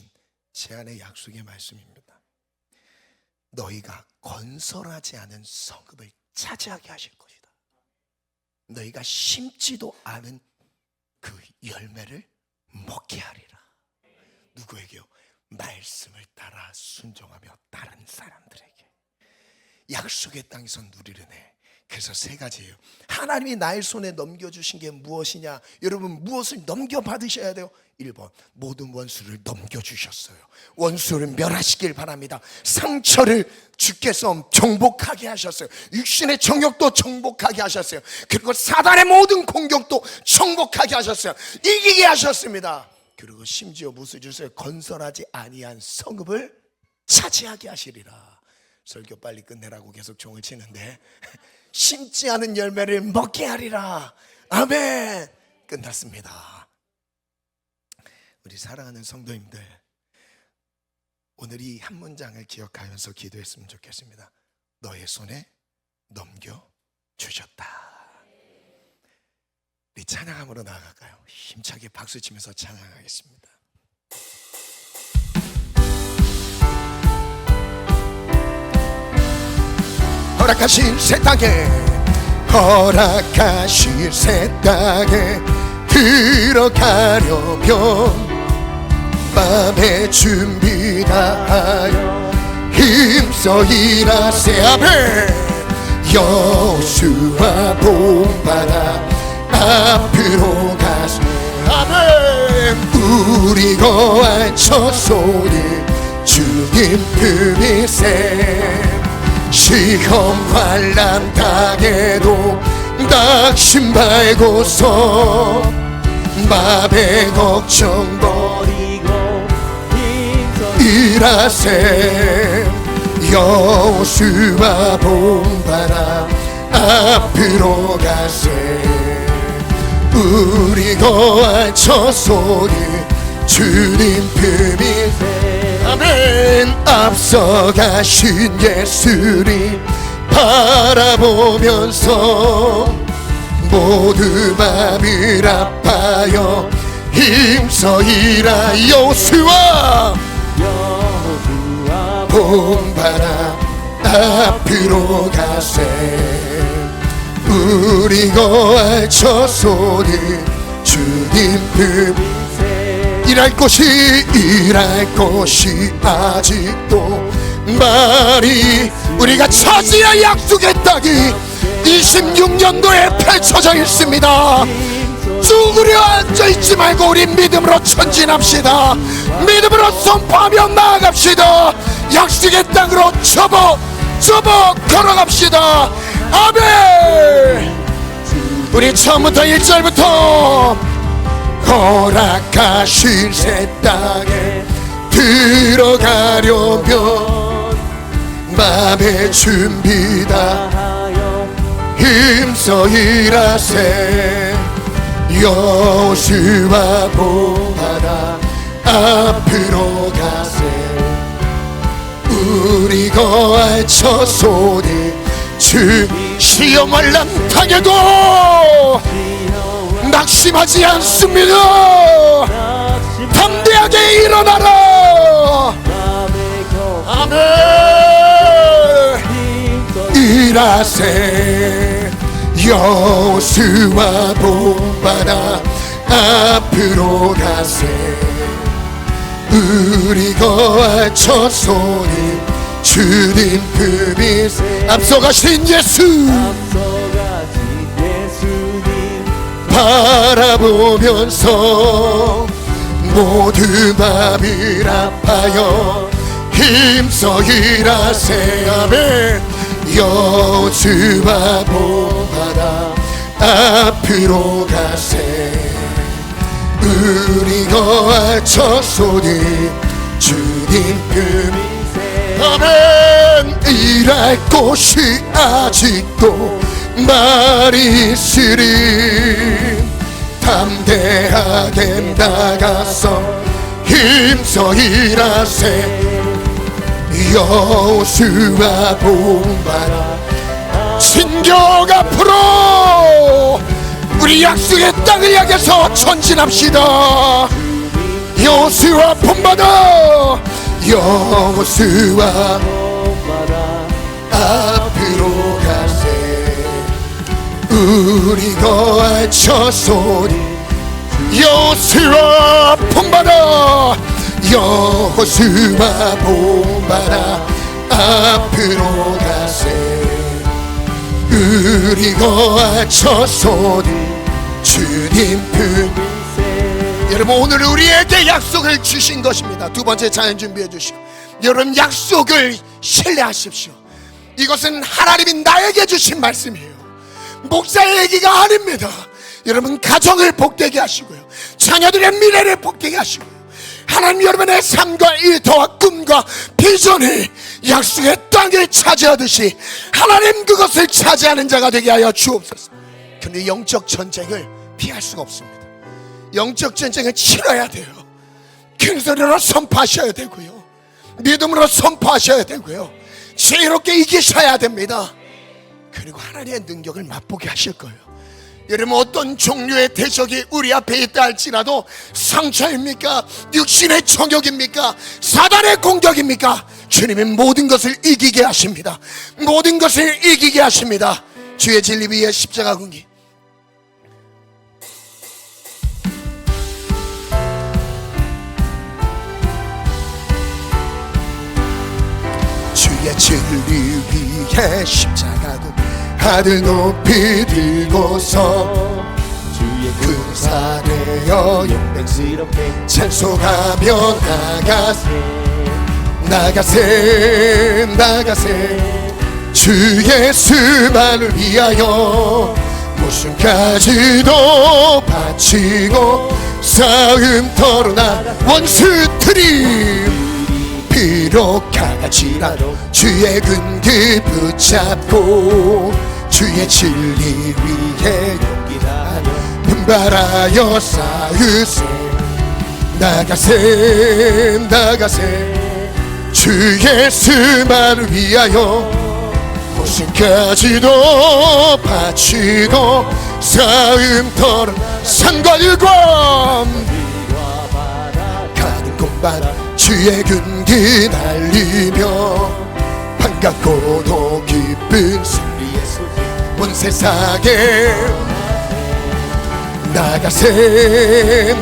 제안의 약속의 말씀입니다. 너희가 건설하지 않은 성읍을 차지하게 하실 것이다. 너희가 심지도 않은 그 열매를 먹게 하리라. 누구에게요? 말씀을 따라 순종하며 다른 사람들에게. 약속의 땅에서 누리는 해. 그래서 세 가지예요. 하나님이 나의 손에 넘겨주신 게 무엇이냐? 여러분 무엇을 넘겨받으셔야 돼요? 1번 모든 원수를 넘겨주셨어요. 원수를 멸하시길 바랍니다. 상처를 주께서 정복하게 하셨어요. 육신의 정욕도 정복하게 하셨어요. 그리고 사단의 모든 공격도 정복하게 하셨어요. 이기게 하셨습니다. 그리고 심지어 무엇을 주세요? 건설하지 아니한 성읍을 차지하게 하시리라. 설교 빨리 끝내라고 계속 종을 치는데 심지 않은 열매를 먹게 하리라. 아멘. 끝났습니다. 우리 사랑하는 성도님들, 오늘 이 한 문장을 기억하면서 기도했으면 좋겠습니다. 너의 손에 넘겨주셨다. 우리 찬양함으로 나아갈까요? 힘차게 박수치면서 찬양하겠습니다. 허락하신 새 땅에, 허락하신 새 땅에 들어가려면 맘의 준비 다하여 힘써 일하세. 아멘. 여호수아 본받아 앞으로 가세. 아멘. 우리 거할 첫 소리 주님 품이세. 시험 환난 당해도 낙심 말고서 맘의 걱정 버리고 일하세. 여호수아 본받아 앞으로 가세. 우리 거할 첫 소리 주님 품이세. 아멘. 앞서가신 예수님 바라보면서 모두 맘을 아파요 힘써 일하. 여호수아 본받아 앞으로 가세. 우리 거할 첫 소리 주님 품이세. 일할 곳이 아직도 말이 우리가 차지할 약속의 땅이 26년도에 펼쳐져 있습니다. 쭈그려 앉아있지 말고 우리 믿음으로 전진합시다. 믿음으로 선포하며 나아갑시다. 약속의 땅으로 접어 걸어갑시다. 아멘. 우리 처음부터 1절부터 허락하신 새 땅에 들어가려면 맘의 준비 다하여 힘써 일하세. 여호수아 본받아 앞으로 가세. 우리 거할 첫 소리 시험 환난 당해도 낙심하지 않습니다. 담대하게 일어나라. 아멘. 일하세. 여호수아 본받아 앞으로 가세. 우리 거할 첫 소리 주님 품이세. 앞서가신 예수님 바라보면서 모두 맘을 아파요 힘써 일하세. 아멘. 여호수아 본받아 앞으로 가세. 우리 거할 첫 소리 주님 품이세. 아멘. 일할 곳이 아직도 말이 있으리 담대하게 나가서 힘써 일하세. 여호수아 본받아 진격 앞으로 우리 약속의 땅을 향해서 전진합시다. 여호수아 본받아 여호수아 앞으로 가세. 우리 거할 첫 소리 여호수아 본받아 여호수아 본받아 앞으로 가세. 우리 거할 첫 소리 주님 품이세. 여러분 오늘 우리에게 약속을 주신 것입니다. 두 번째 찬양 준비해 주시고 여러분 약속을 신뢰하십시오. 이것은 하나님이 나에게 주신 말씀이에요. 목사의 얘기가 아닙니다. 여러분 가정을 복되게 하시고요 자녀들의 미래를 복되게 하시고요 하나님 여러분의 삶과 일터와 꿈과 비전이 약속의 땅을 차지하듯이 하나님 그것을 차지하는 자가 되게 하여 주옵소서. 그런데 영적 전쟁을 피할 수가 없습니다. 영적 전쟁을 치러야 돼요. 큰 소리로 선포하셔야 되고요, 믿음으로 선포하셔야 되고요, 지혜롭게 이기셔야 됩니다. 그리고 하나님의 능력을 맛보게 하실 거예요. 여러분, 어떤 종류의 대적이 우리 앞에 있다 할지라도 상처입니까? 육신의 정욕입니까? 사단의 공격입니까? 주님은 모든 것을 이기게 하십니다. 모든 것을 이기게 하십니다. 주의 진리 위에 십자가 군기. 주의 진리 위에 십자가 군기 하늘 높이 들고서 주의 근사되어 영광스럽게 찬송하며 나가세 주 예수만을 위하여 무슨 가지도 바치고 싸움터로 나 원수들이 비록 강하지라도 주의 근기 붙잡고 주의 진리 위에 용기하여 분발하여 싸우세 나가세 주 예수만을 위하여 무슨 가지도 바치고 싸움터로 산과 일광 가는 곳마다 주의 근기 날리며 반갑고도 기쁜 승리의 소리 온 세상에 나가세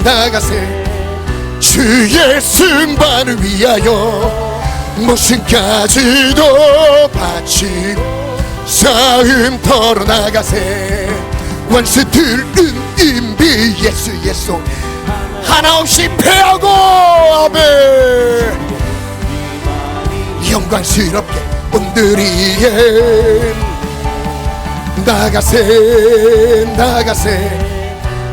주 예수만을 위하여 무슨 가지도 바치고 싸움터로 나가세 원수들은 인비 예수 하나 없이 패하고 아멘 영광스럽게 온들이에 나가세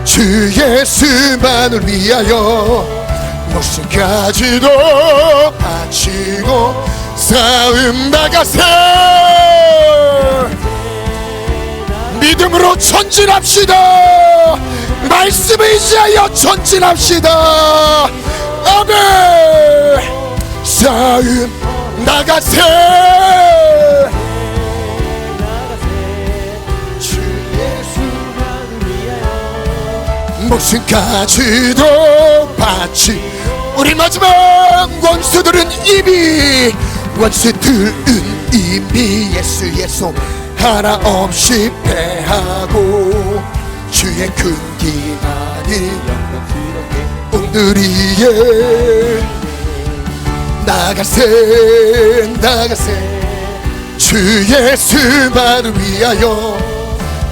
주 예수만을 위하여 무슨 가지도 바치고 싸움 나가세 믿음으로 전진합시다. 말씀을 의지하여 전진합시다. 아멘. 싸움 나가세 주 예수만을 위하여 무슨 가지도 바치 우리 마지막 원수들은 이미 예수 하나 없이 패하고 주의 근기만이 오늘이에 나가세 주 예수만을 위하여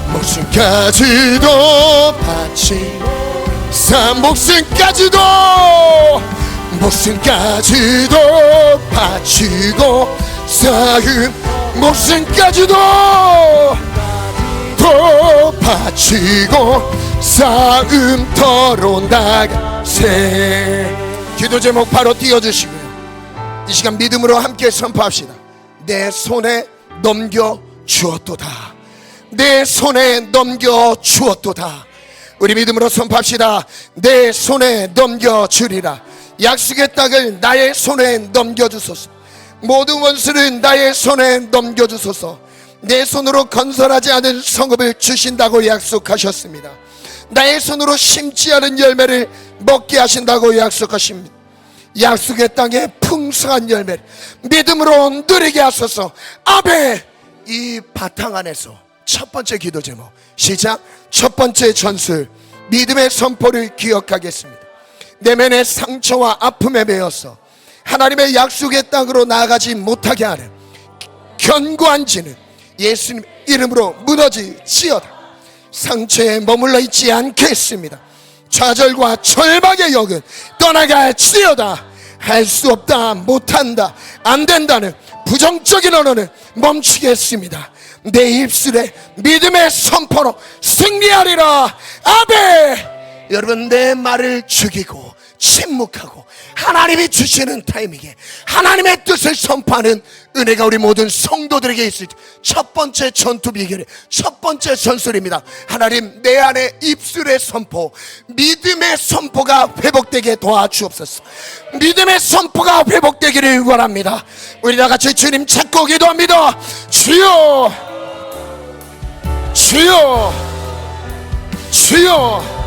무슨 가지도 바치고 목숨까지도 바치고 싸움 목숨까지도 더 바치고 싸움터로 나가세. 기도 제목 바로 띄워주시고요, 이 시간 믿음으로 함께 선포합시다. 내 손에 넘겨 주었도다. 내 손에 넘겨 주었도다. 우리 믿음으로 선포합시다. 내 손에 넘겨 주리라. 약속의 땅을 나의 손에 넘겨주소서. 모든 원수는 나의 손에 넘겨주소서. 내 손으로 건설하지 않은 성읍을 주신다고 약속하셨습니다. 나의 손으로 심지 않은 열매를 먹게 하신다고 약속하십니다. 약속의 땅에 풍성한 열매를 믿음으로 누리게 하소서. 아멘. 이 바탕 안에서 첫 번째 기도 제목 시작. 첫 번째 전술 믿음의 선포를 기억하겠습니다. 내면의 상처와 아픔에 매여서 하나님의 약속의 땅으로 나아가지 못하게 하는 견고한 지는 예수님 이름으로 무너지지어다. 상처에 머물러 있지 않겠습니다. 좌절과 절망의 영은 떠나갈지어다. 할 수 없다, 못한다, 안 된다는 부정적인 언어는 멈추겠습니다. 내 입술에 믿음의 선포로 승리하리라. 아멘. 여러분, 내 말을 죽이고 침묵하고 하나님이 주시는 타이밍에 하나님의 뜻을 선포하는 은혜가 우리 모든 성도들에게 있을 첫 번째 전투 비결의 첫 번째 전술입니다. 하나님, 내 안에 입술의 선포, 믿음의 선포가 회복되게 도와주옵소서. 믿음의 선포가 회복되기를 원합니다. 우리 다 같이 주님 찾고 기도합니다. 주여, 주여, 주여.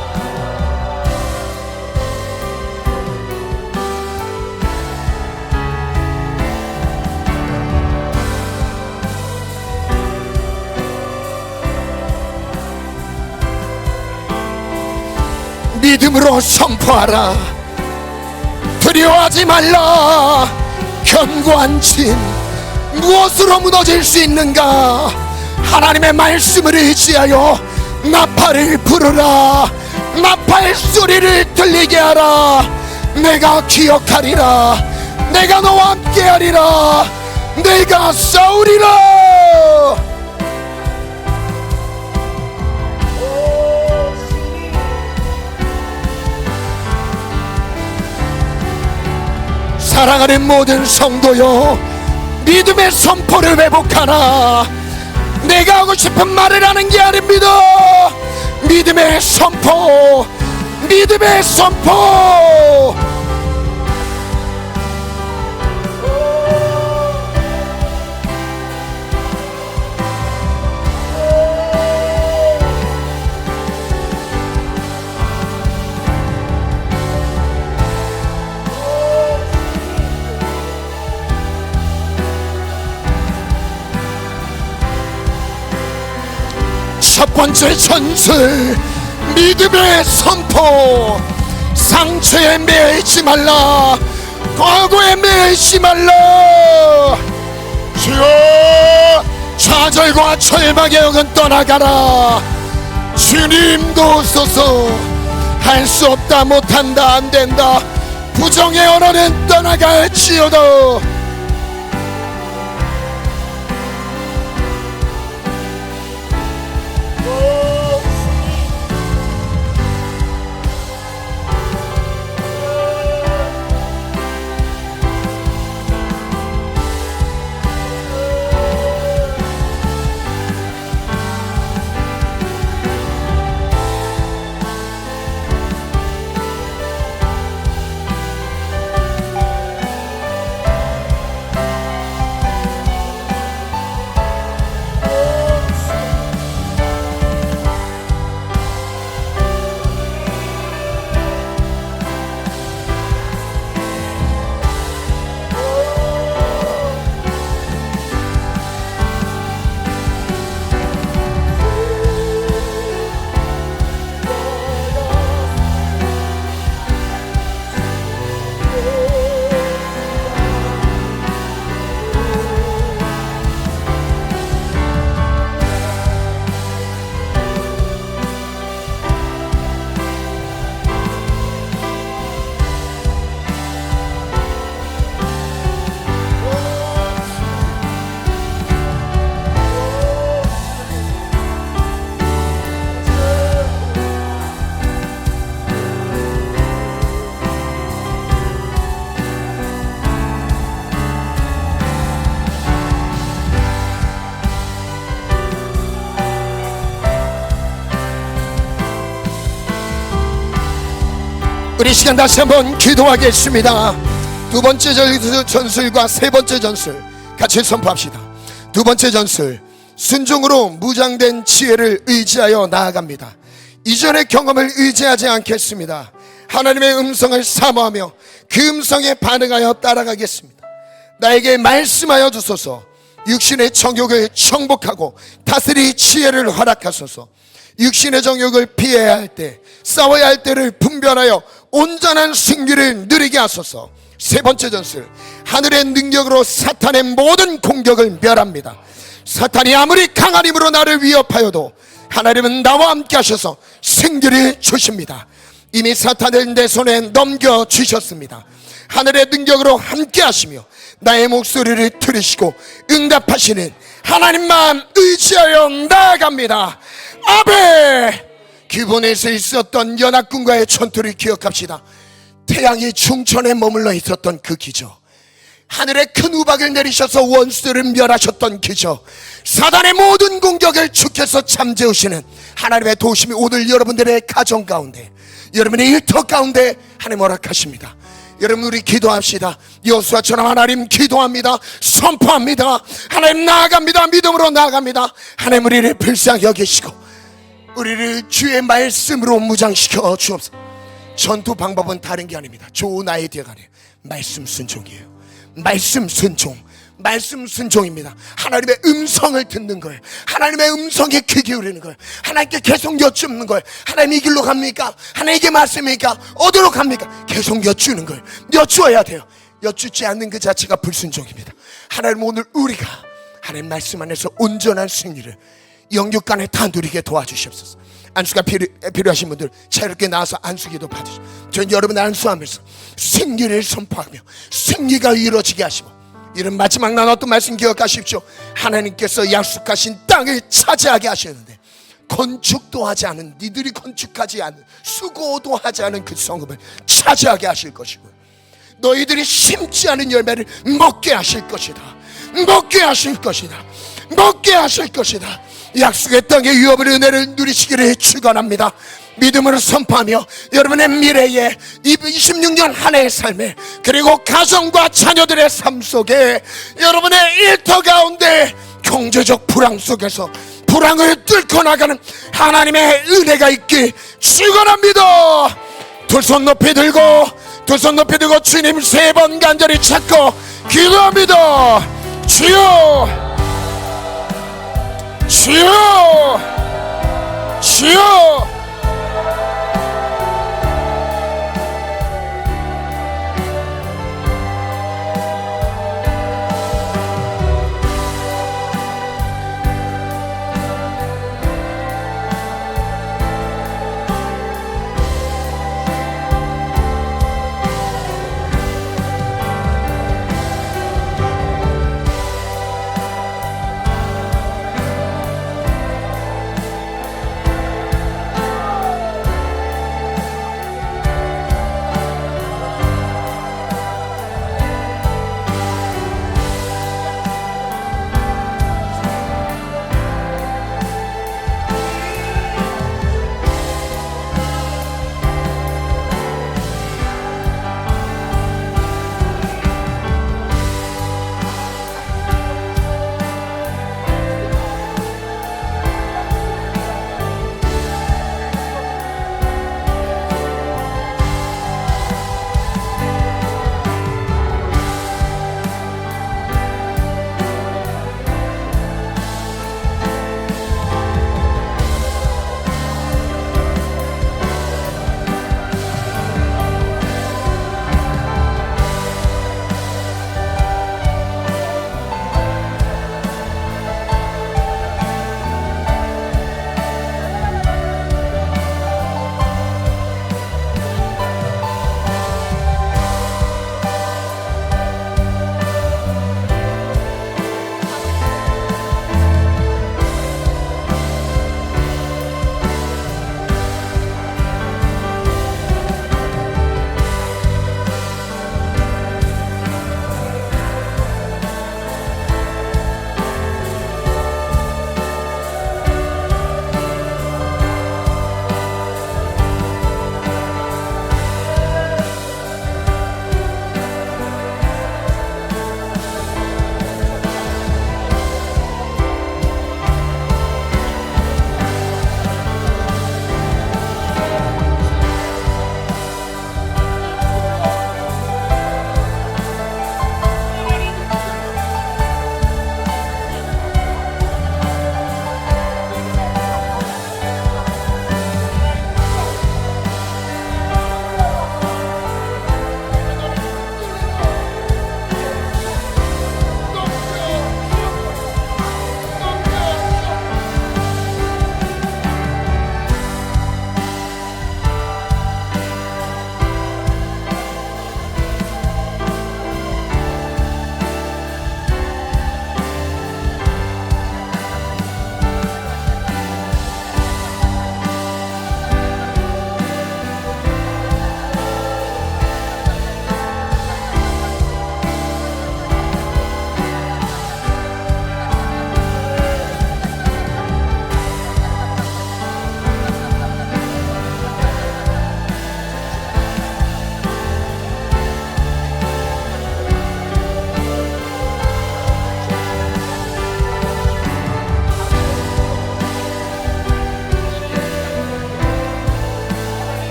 믿음으로 선포하라. 두려워하지 말라. 견고한 진 무엇으로 무너질 수 있는가? 하나님의 말씀을 의지하여 나팔을 부르라. 나팔 소리를 들리게 하라. 내가 기억하리라. 내가 너와 함께하리라. 내가 싸우리라. 사랑하는 모든 성도여, 믿음의 선포를 회복하라. 내가 하고 싶은 말을 하는 게 아닙니다. 믿음의 선포, 믿음의 선포. 첫 번째 전술, 믿음의 선포. 상처에 매이지 말라. 과거에 매이지 말라. 주여, 좌절과 절망의 영은 떠나가라. 주님도 오소서. 할 수 없다, 못한다, 안된다, 부정의 언어는 떠나갈지어다. 우리 시간 다시 한번 기도하겠습니다. 두 번째 전술과 세 번째 전술 같이 선포합시다. 두 번째 전술, 순종으로 무장된 지혜를 의지하여 나아갑니다. 이전의 경험을 의지하지 않겠습니다. 하나님의 음성을 사모하며 그 음성에 반응하여 따라가겠습니다. 나에게 말씀하여 주소서. 육신의 정욕을 정복하고 다스리 지혜를 허락하소서. 육신의 정욕을 피해야 할 때, 싸워야 할 때를 분별하여 온전한 승리를 누리게 하소서. 세 번째 전술, 하늘의 능력으로 사탄의 모든 공격을 멸합니다. 사탄이 아무리 강한 힘으로 나를 위협하여도 하나님은 나와 함께 하셔서 승리를 주십니다. 이미 사탄을 내 손에 넘겨주셨습니다. 하늘의 능력으로 함께 하시며 나의 목소리를 들으시고 응답하시는 하나님만 의지하여 나아갑니다. 아베! 기본에서 있었던 연합군과의 전투를 기억합시다. 태양이 중천에 머물러 있었던 그 기적, 하늘에 큰 우박을 내리셔서 원수들을 멸하셨던 기적, 사단의 모든 공격을 주께서 잠재우시는 하나님의 도우심이 오늘 여러분들의 가정 가운데, 여러분의 일터 가운데 하나님 허락하십니다. 여러분, 우리 기도합시다. 여호수아처럼 하나님 기도합니다. 선포합니다. 하나님 나아갑니다. 믿음으로 나아갑니다. 하나님 우리를 불쌍히 여기시고 우리를 주의 말씀으로 무장시켜 주옵소서. 전투 방법은 다른 게 아닙니다. 좋은 아이디어가 아니에요. 말씀 순종이에요. 말씀 순종, 말씀 순종입니다. 하나님의 음성을 듣는 거예요. 하나님의 음성에 귀 기울이는 거예요. 하나님께 계속 여쭙는 거예요. 하나님 이 길로 갑니까? 하나님 이게 맞습니까? 어디로 갑니까? 계속 여쭈는 거예요. 여쭈어야 돼요. 여쭙지 않는 그 자체가 불순종입니다. 하나님 오늘 우리가 하나님 말씀 안에서 온전한 승리를 영육간에 다 누리게 도와주시옵소서. 안수가 필요하신 분들 자유롭게 나와서 안수기도 받으시고, 전 여러분 안수하면서 승리를 선포하며 승리가 이루어지게 하시고, 이런 마지막 나눴던 말씀 기억하십시오. 하나님께서 약속하신 땅을 차지하게 하시는데 건축도 하지 않은, 니들이 건축하지 않은, 수고도 하지 않은 그 성읍을 차지하게 하실 것이고, 너희들이 심지 않은 열매를 먹게 하실 것이다. 먹게 하실 것이다. 먹게 하실 것이다. 약속의 땅의 유업의 은혜를 누리시기를 축원합니다. 믿음으로 선포하며 여러분의 미래에 26년 한 해의 삶에, 그리고 가정과 자녀들의 삶 속에, 여러분의 일터 가운데 경제적 불황 속에서 불황을 뚫고 나가는 하나님의 은혜가 있길 축원합니다. 두 손 높이 들고, 두 손 높이 들고 주님 3번 간절히 찾고 기도합니다. 주여, 주여, 주여.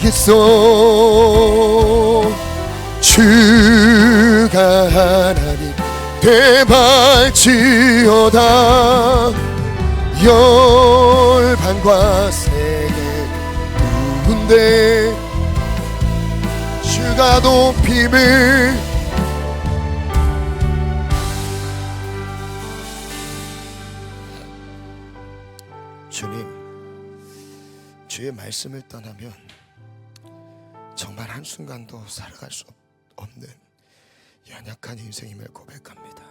고백했소. 주가 하나님 대발지어다. 열반과 세계 누군데 주가 높임을. 주님, 주의 말씀을 떠나면 정말 한순간도 살아갈 수 없는 연약한 인생임을 고백합니다.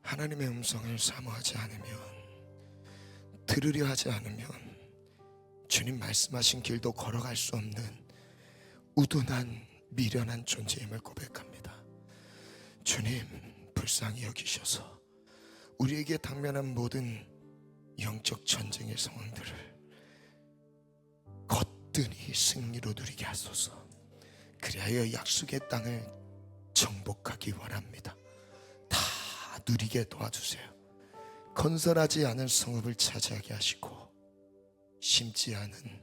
하나님의 음성을 사모하지 않으면, 들으려 하지 않으면 주님 말씀하신 길도 걸어갈 수 없는 우둔한 미련한 존재임을 고백합니다. 주님, 불쌍히 여기셔서 우리에게 당면한 모든 영적 전쟁의 상황들을 거뜬히 승리로 누리게 하소서. 그리하여 약속의 땅을 정복하기 원합니다. 다 누리게 도와주세요. 건설하지 않은 성읍을 차지하게 하시고 심지 않은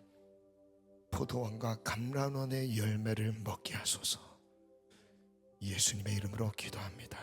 포도원과 감람원의 열매를 먹게 하소서. 예수님의 이름으로 기도합니다.